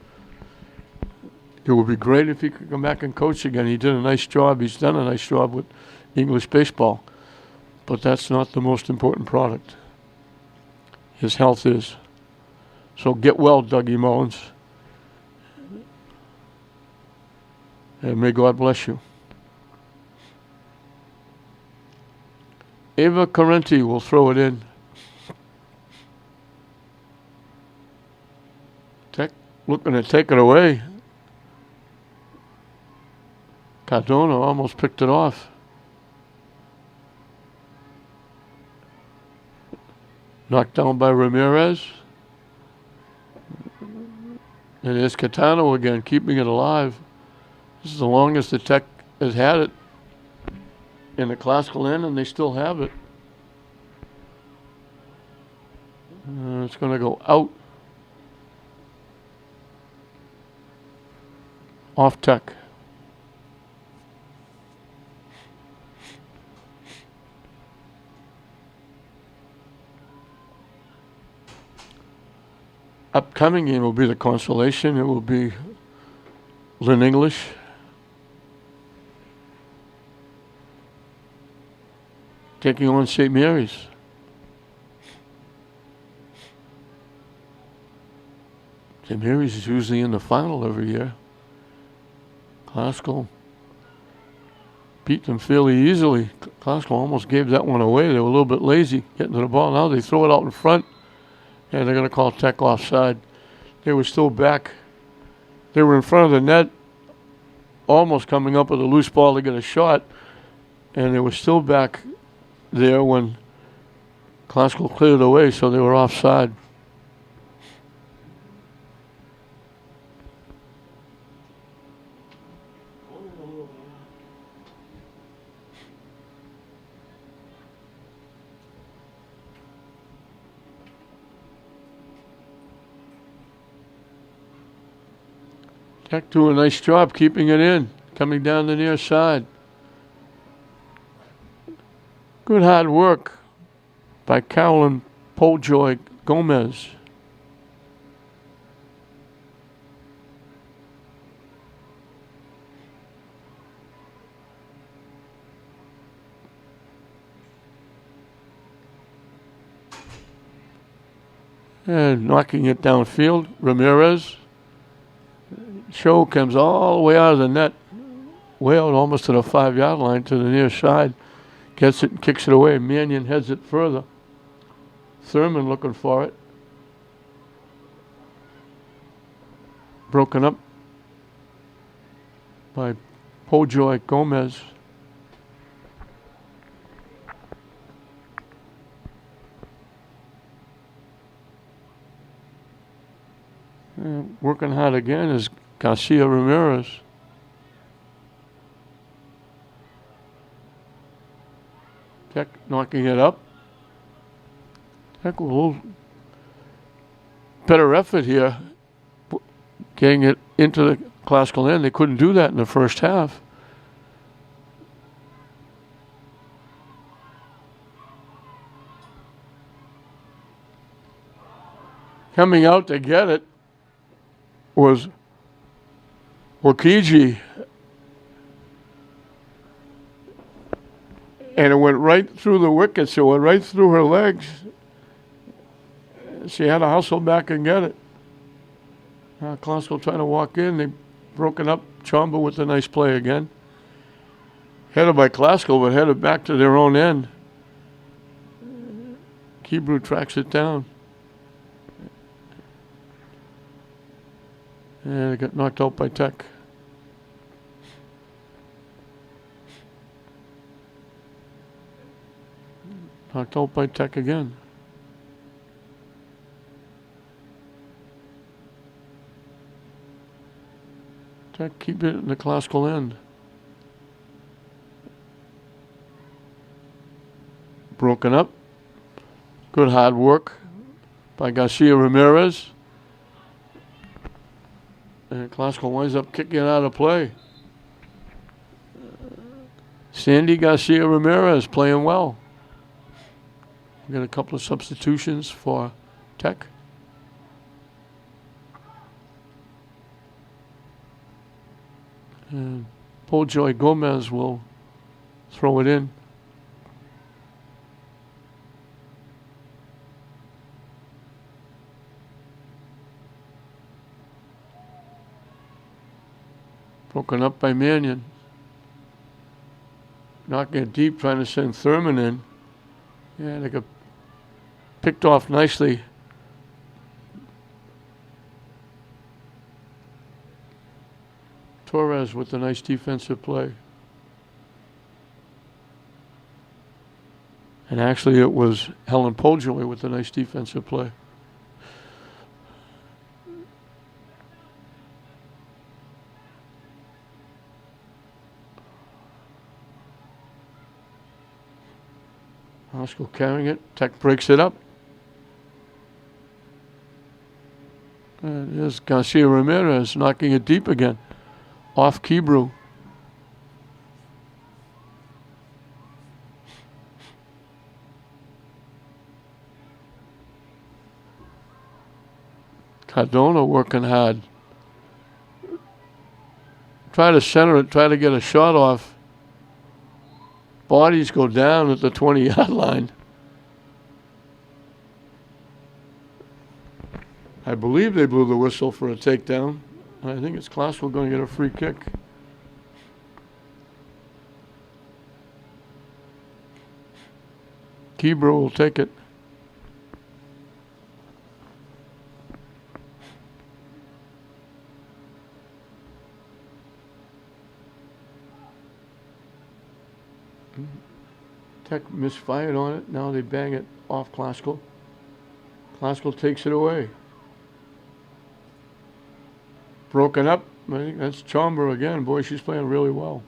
It would be great if he could come back and coach again. He did a nice job. He's done a nice job with English baseball. But that's not the most important product. His health is. So get well, Dougie Mullins. And may God bless you. Ava Correnti will throw it in. Looking to take it away. Cardona almost picked it off. Knocked down by Ramirez. And there's Catano again, keeping it alive. This is the longest the Tech has had it in the classical end, and they still have it. It's going to go out. Off Tech. Upcoming game will be the Consolation. It will be Lynn English. Taking on St. Mary's. St. Mary's is usually in the final every year. Classical beat them fairly easily. Classical almost gave that one away. They were a little bit lazy getting to the ball. Now they throw it out in front, and they're going to call Tech offside. They were still back. They were in front of the net, almost coming up with a loose ball to get a shot, and they were still back there when Classical cleared it away, so they were offside. Tech doing a nice job keeping it in, coming down the near side. Good hard work by Carolyn Poljoy Gomez. And knocking it downfield, Ramirez. Show comes all the way out of the net, way out almost to the 5-yard line to the near side. Gets it and kicks it away. Mannion heads it further. Thurman looking for it. Broken up by Poljoy Gomez. And working hard again is Garcia Ramirez. Tech knocking it up. Tech a little better effort here, getting it into the classical end. They couldn't do that in the first half. Coming out to get it was Wakiji. And it went right through the wickets. It went right through her legs. She had to hustle back and get it. Classical trying to walk in. They broken up. Chamba with a nice play again. Headed by Classical, but headed back to their own end. Kebrew tracks it down. And it got knocked out by Tech. Knocked out by Tech again. Tech keep it in the classical end. Broken up. Good hard work by Garcia Ramirez. And classical winds up kicking it out of play. Sandy Garcia Ramirez playing well. We got a couple of substitutions for Tech. And Pojoy Gomez will throw it in. Broken up by Mannion. Knocking it deep, trying to send Thurman in. Yeah, they got picked off nicely. Torres with a nice defensive play. And actually it was Helen Pojoy with a nice defensive play. Oscar carrying it. Tech breaks it up. And here's Garcia Ramirez knocking it deep again. Off Kebrew. Cardona working hard. Try to center it, try to get a shot off. Bodies go down at the 20-yard line. I believe they blew the whistle for a takedown. I think it's Classical going to get a free kick. Kebrew will take it. Tech misfired on it. Now they bang it off Classical. Classical takes it away. Broken up. I think that's Chomber again. Boy, she's playing really well.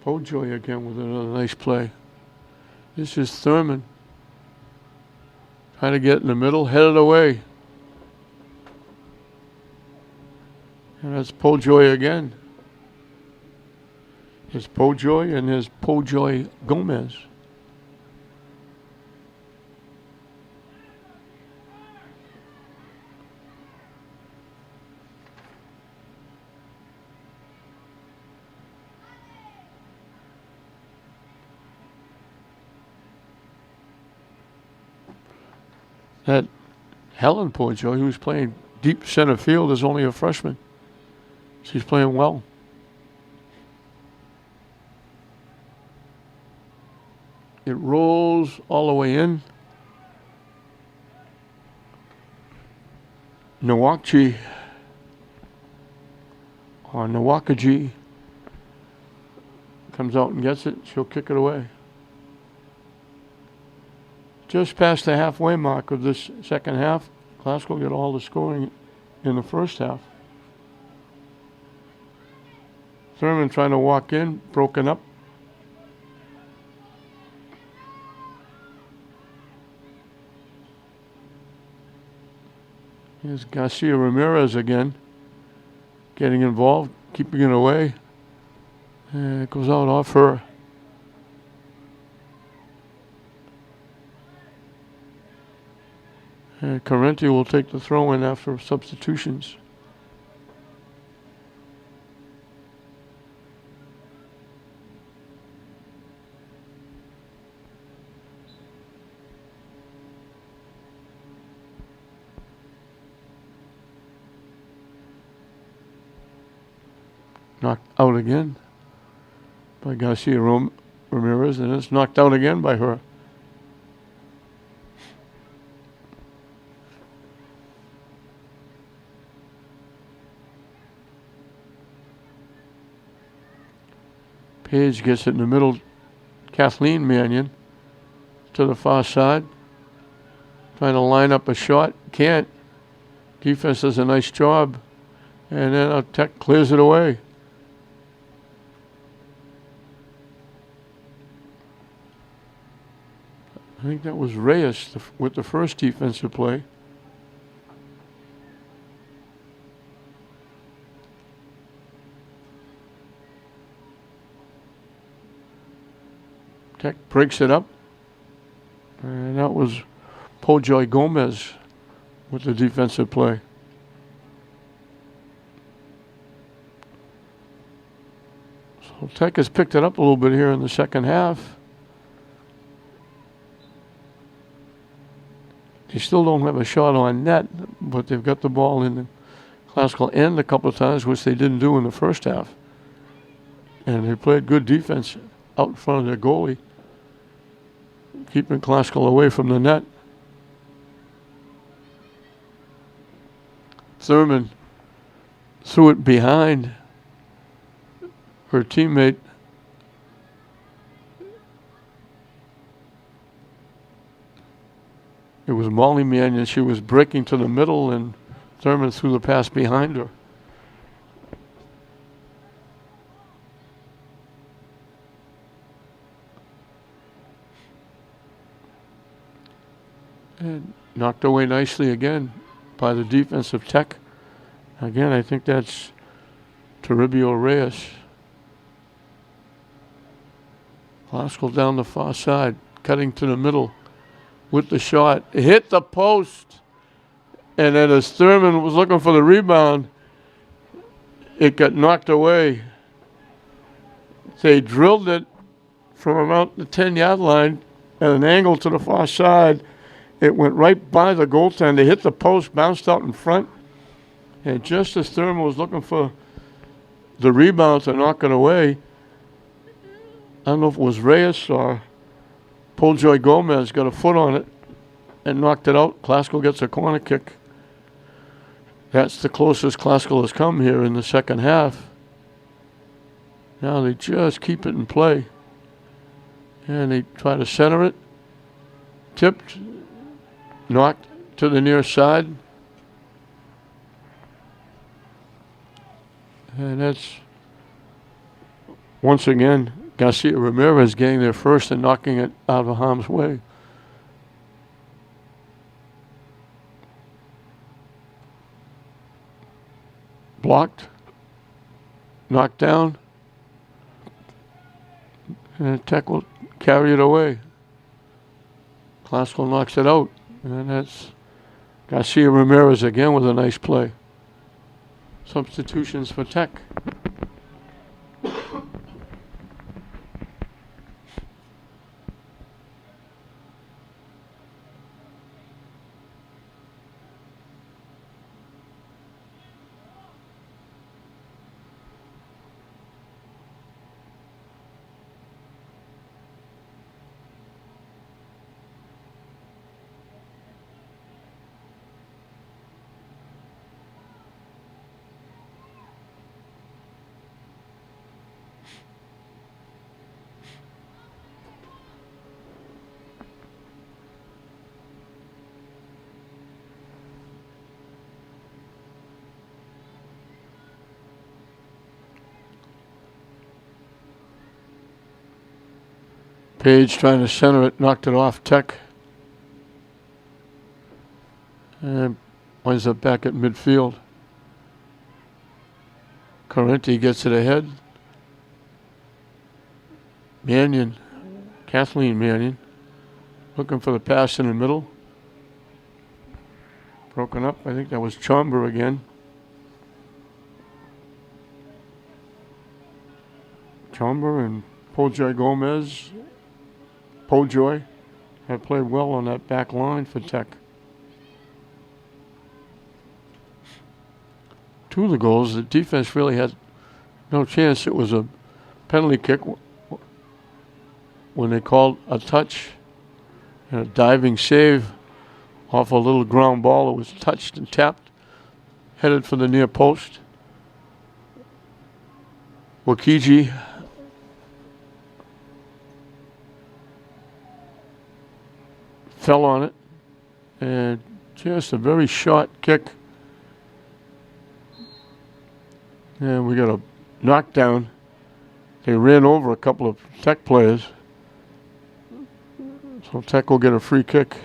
Pojoy again with another nice play. This is Thurman. Trying to get in the middle, headed away. And that's Pojoy again. There's Pojoy and there's Pojoy Gomez. That Helen Pojoy, who's playing deep center field, is only a freshman. She's playing well. It rolls all the way in. Nawakji or Nawakaji comes out and gets it. She'll kick it away. Just past the halfway mark of this second half. Classical get all the scoring in the first half. Thurman trying to walk in, broken up. Here's Garcia Ramirez again, getting involved, keeping it away. And it goes out off her. And Correnti will take the throw in after substitutions. Knocked out again by Garcia Ramirez, and it's knocked out again by her. Page gets it in the middle. Kathleen Mannion to the far side. Trying to line up a shot. Can't. Defense does a nice job. And then Tech clears it away. I think that was Reyes with the first defensive play. Tech breaks it up. And that was Pojoy Gomez with the defensive play. So Tech has picked it up a little bit here in the second half. They still don't have a shot on net, but they've got the ball in the classical end a couple of times, which they didn't do in the first half. And they played good defense out in front of their goalie, keeping Classical away from the net. Thurman threw it behind her teammate. It was Molly Mannion. She was breaking to the middle, and Thurman threw the pass behind her. And knocked away nicely again by the defensive Tech. Again, I think that's Toribio Reyes. Classical down the far side, cutting to the middle with the shot. It hit the post. And then as Thurman was looking for the rebound, it got knocked away. They drilled it from about the 10-yard line at an angle to the far side. It went right by the goaltender, hit the post, bounced out in front. And just as Thurman was looking for the rebound to knock it away, I don't know if it was Reyes or Pojoy Gomez got a foot on it and knocked it out. Classical gets a corner kick. That's the closest Classical has come here in the second half. Now they just keep it in play. And they try to center it. Tipped. Knocked to the near side. And that's, once again, Garcia Ramirez getting there first and knocking it out of harm's way. Blocked. Knocked down. And Tech will carry it away. Classical knocks it out. And that's Garcia Ramirez again with a nice play. Substitutions for Tech. Page trying to center it, knocked it off Tech. And winds up back at midfield. Correnti gets it ahead. Mannion, Kathleen Mannion, looking for the pass in the middle. Broken up. I think that was Chomber again. Chomber and Pojoy Gomez. Pojoy have played well on that back line for Tech. Two of the goals, the defense really had no chance. It was a penalty kick when they called a touch and a diving save off a little ground ball. It was touched and tapped, headed for the near post. Wakiji fell on it, and just a very short kick. And we got a knockdown. They ran over a couple of Tech players. So Tech will get a free kick.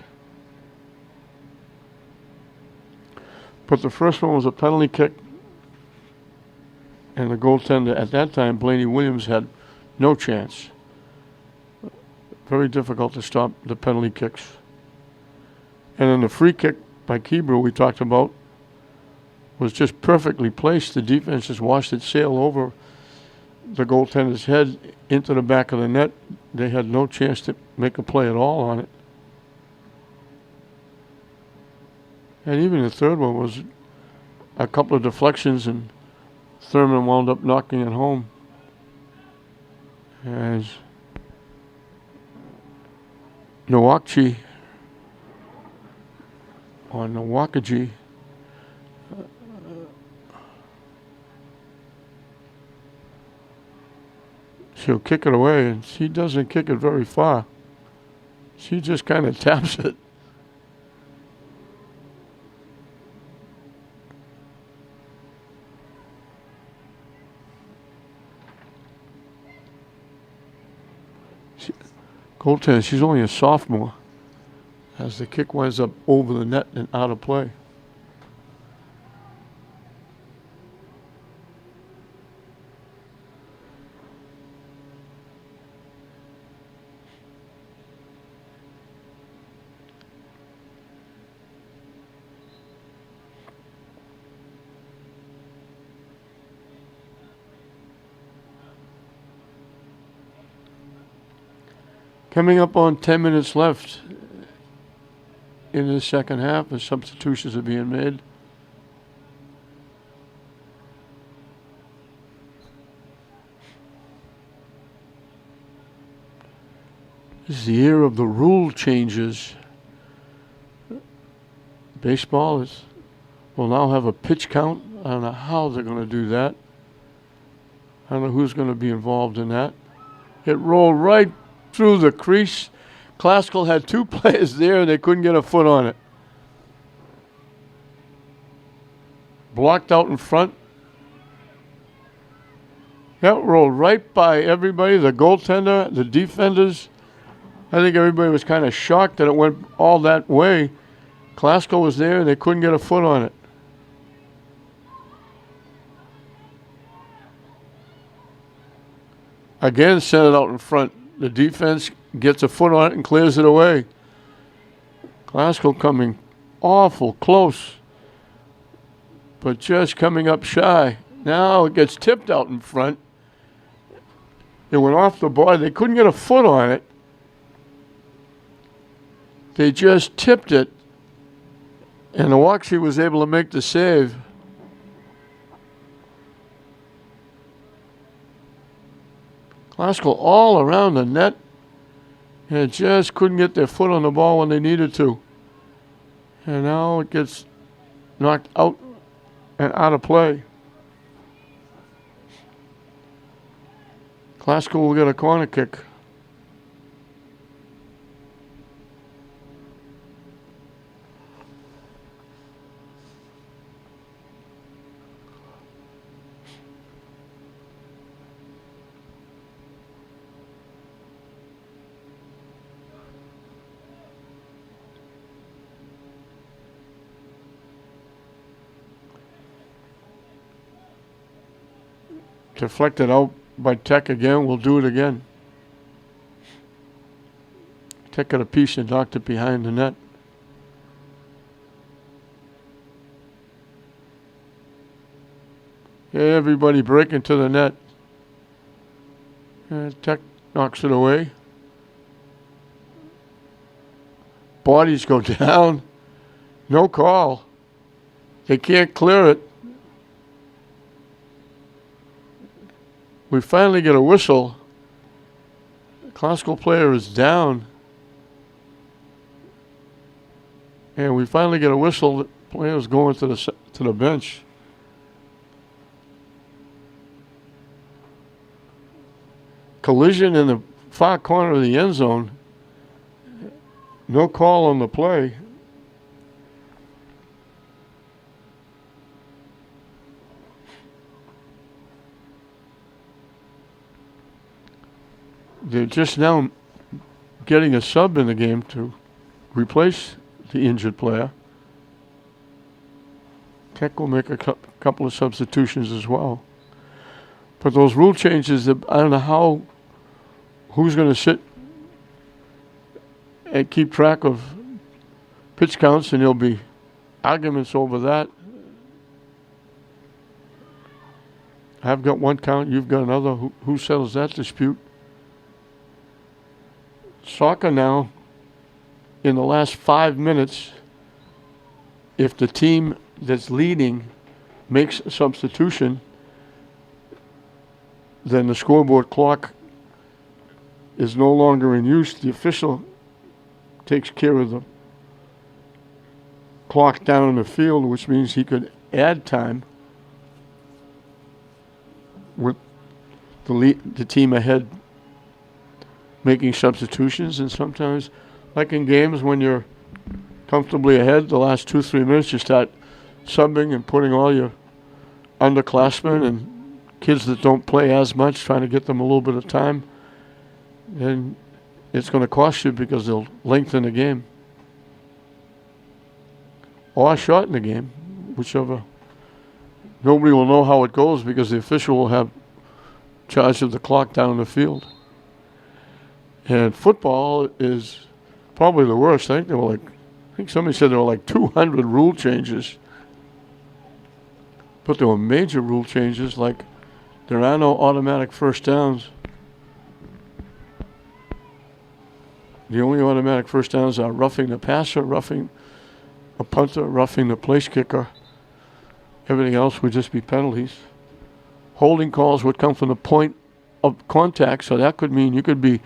But the first one was a penalty kick. And the goaltender at that time, Blaney Williams, had no chance. Very difficult to stop the penalty kicks. And then the free kick by Keebler we talked about was just perfectly placed. The defense just watched it sail over the goaltender's head into the back of the net. They had no chance to make a play at all on it. And even the third one was a couple of deflections, and Thurman wound up knocking it home. As Nowakji or Nowakaji she'll kick it away, and she doesn't kick it very far. She just kind of taps it. Goaltender, she's only a sophomore, as the kick winds up over the net and out of play. Coming up on 10 minutes left in the second half as substitutions are being made. This is the year of the rule changes. Baseball will now have a pitch count. I don't know how they're going to do that. I don't know who's going to be involved in that. It rolled right through the crease. Classical had two players there and they couldn't get a foot on it. Blocked out in front. That rolled right by everybody, the goaltender, the defenders. I think everybody was kind of shocked that it went all that way. Classical was there and they couldn't get a foot on it. Again, sent it out in front. The defense gets a foot on it and clears it away. Classical coming awful close, but just coming up shy. Now it gets tipped out in front. It went off the bar. They couldn't get a foot on it. They just tipped it, and the Waxy was able to make the save. Classical all around the net, and just couldn't get their foot on the ball when they needed to. And now it gets knocked out and out of play. Classical will get a corner kick. Deflected out by Tech again. We'll do it again. Tech got a piece and knocked it behind the net. Everybody breaking to the net. Tech knocks it away. Bodies go down. No call. They can't clear it. We finally get a whistle. The classical player is down. And we finally get a whistle. The player's going to the bench. Collision in the far corner of the end zone. No call on the play. They're just now getting a sub in the game to replace the injured player. Tech will make a couple of substitutions as well. But those rule changes, I don't know who's going to sit and keep track of pitch counts, and there'll be arguments over that. I've got one count, you've got another. Who settles that dispute? Soccer now, in the last 5 minutes, if the team that's leading makes a substitution, then the scoreboard clock is no longer in use. The official takes care of the clock down in the field, which means he could add time with the team ahead making substitutions. And sometimes, like in games when you're comfortably ahead, the last 2-3 minutes you start subbing and putting all your underclassmen and kids that don't play as much, trying to get them a little bit of time. And it's going to cost you because they'll lengthen the game or shorten the game, whichever. Nobody will know how it goes because the official will have charge of the clock down the field. And football is probably the worst. I think somebody said there were like 200 rule changes. But there were major rule changes, like there are no automatic first downs. The only automatic first downs are roughing the passer, roughing a punter, roughing the place kicker. Everything else would just be penalties. Holding calls would come from the point of contact, so that could mean you could be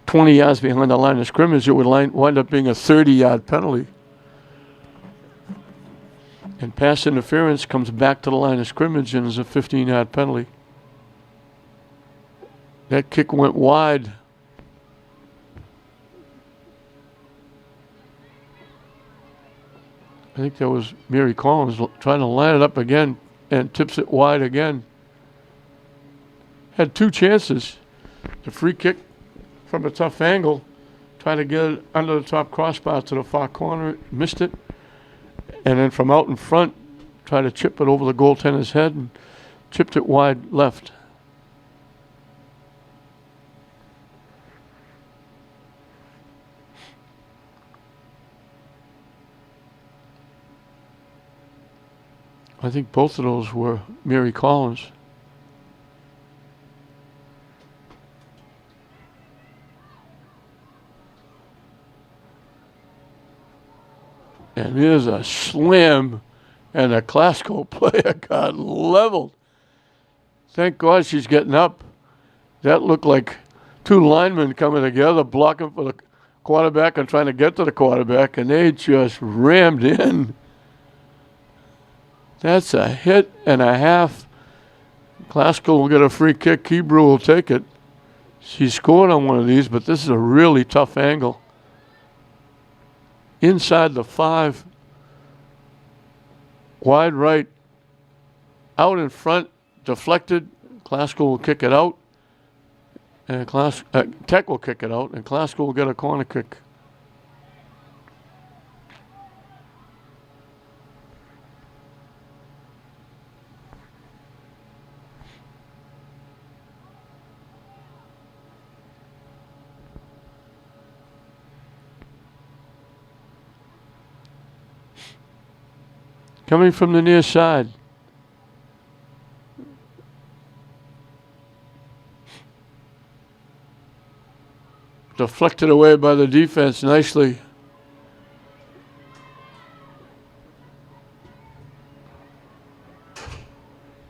20 yards behind the line of scrimmage. It would wind up being a 30-yard penalty. And pass interference comes back to the line of scrimmage and is a 15-yard penalty. That kick went wide. I think that was Mary Collins trying to line it up again and tips it wide again. Had 2 chances. The free kick from a tough angle, try to get it under the top crossbar to the far corner, missed it. And then from out in front, try to chip it over the goaltender's head and chipped it wide left. I think both of those were Mary Collins. And there's a slam, and a classical player got leveled. Thank God she's getting up. That looked like 2 linemen coming together, blocking for the quarterback and trying to get to the quarterback, and they just rammed in. That's a hit and a half. Classical will get a free kick. Hebrew will take it. She scored on one of these, but this is a really tough angle. Inside the 5. Wide right. Out in front. Deflected. Classical will kick it out. And Tech will kick it out. And Classical will get a corner kick. Coming from the near side. Deflected away by the defense nicely.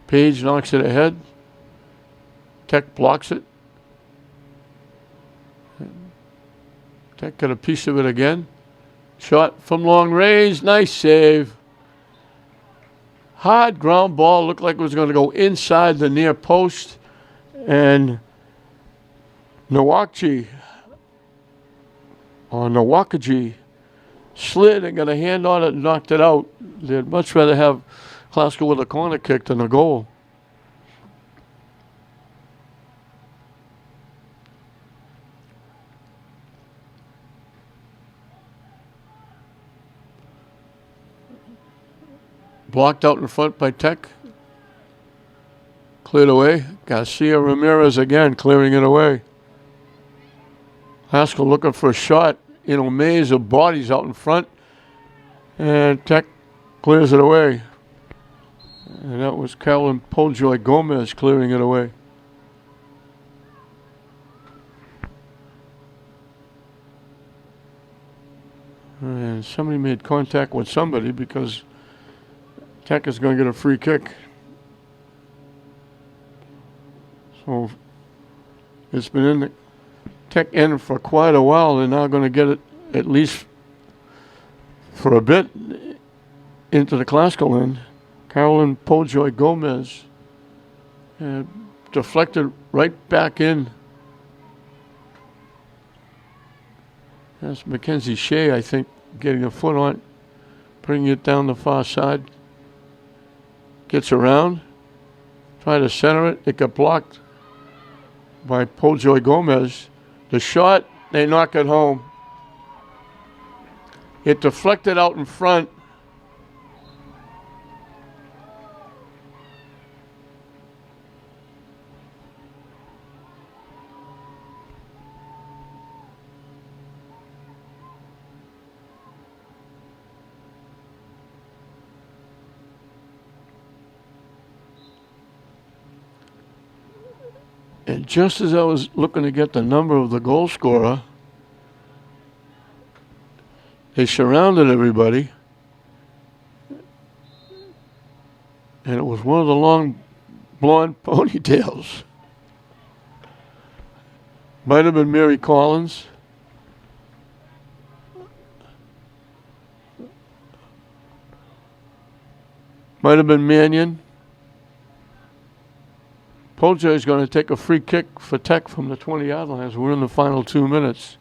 Page knocks it ahead. Tech blocks it. Tech got a piece of it again. Shot from long range. Nice save. Hard ground ball. Looked like it was going to go inside the near post. And Nowakaji slid and got a hand on it and knocked it out. They'd much rather have Classical with a corner kick than a goal. Blocked out in front by Tech. Cleared away. Garcia Ramirez again clearing it away. Haskell looking for a shot in a maze of bodies out in front. And Tech clears it away. And that was Carolyn Poljoy Gomez clearing it away. And somebody made contact with somebody because Tech is going to get a free kick. So it's been in the Tech end for quite a while. They're now going to get it at least for a bit into the Classical end. Carolyn Poljoy Gomez deflected right back in. That's Mackenzie Shea, I think, getting a foot on it, bringing it down the far side. Gets around, try to center it. It got blocked by Poljoy Gomez. The shot, they knock it home. It deflected out in front. And just as I was looking to get the number of the goal scorer, they surrounded everybody. And it was one of the long blonde ponytails. Might have been Mary Collins. Might have been Mannion. Poljoy is going to take a free kick for Tech from the 20-yard line as we're in the final 2 minutes.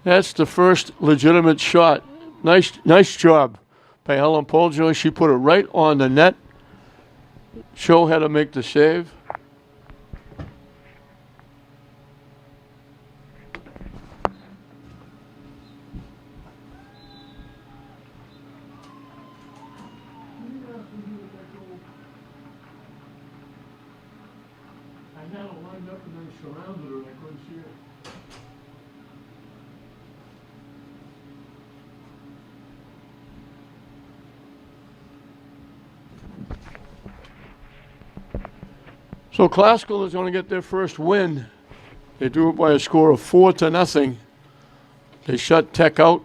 That's the first legitimate shot. Nice job by Helen Poljoy. She put it right on the net. Show how to make the save. So Classical is going to get their first win. They do it by a score of 4-0. They shut Tech out.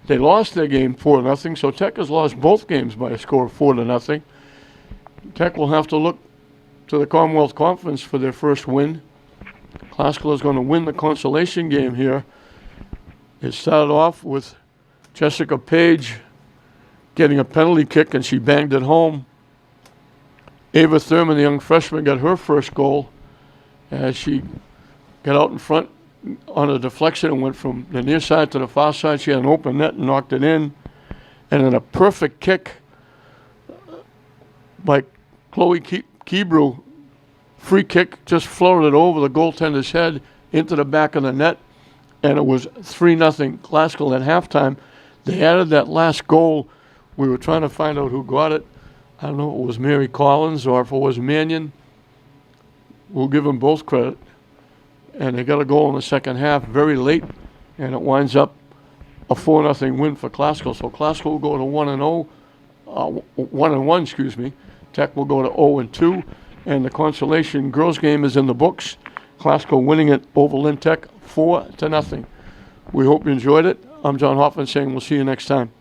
They lost their game 4-0, so Tech has lost both games by a score of 4-0. Tech will have to look to the Commonwealth Conference for their first win. Classical is going to win the consolation game here. It started off with Jessica Page getting a penalty kick, and she banged it home. Ava Thurman, the young freshman, got her first goal as she got out in front on a deflection and went from the near side to the far side. She had an open net and knocked it in. And then a perfect kick by Chloe Kebrew. Free kick, just floated over the goaltender's head into the back of the net. And it was 3-0 Classical at halftime. They added that last goal. We were trying to find out who got it. I don't know if it was Mary Collins or if it was Mannion. We'll give them both credit. and they got a goal in the second half very late, and it winds up a 4-0 win for Classical. So Classical will go to 1-0, 1-1, excuse me. Tech will go to 0-2, and the Consolation girls game is in the books. Classical winning it over Lynn Tech 4-0. We hope you enjoyed it. I'm John Hoffman saying we'll see you next time.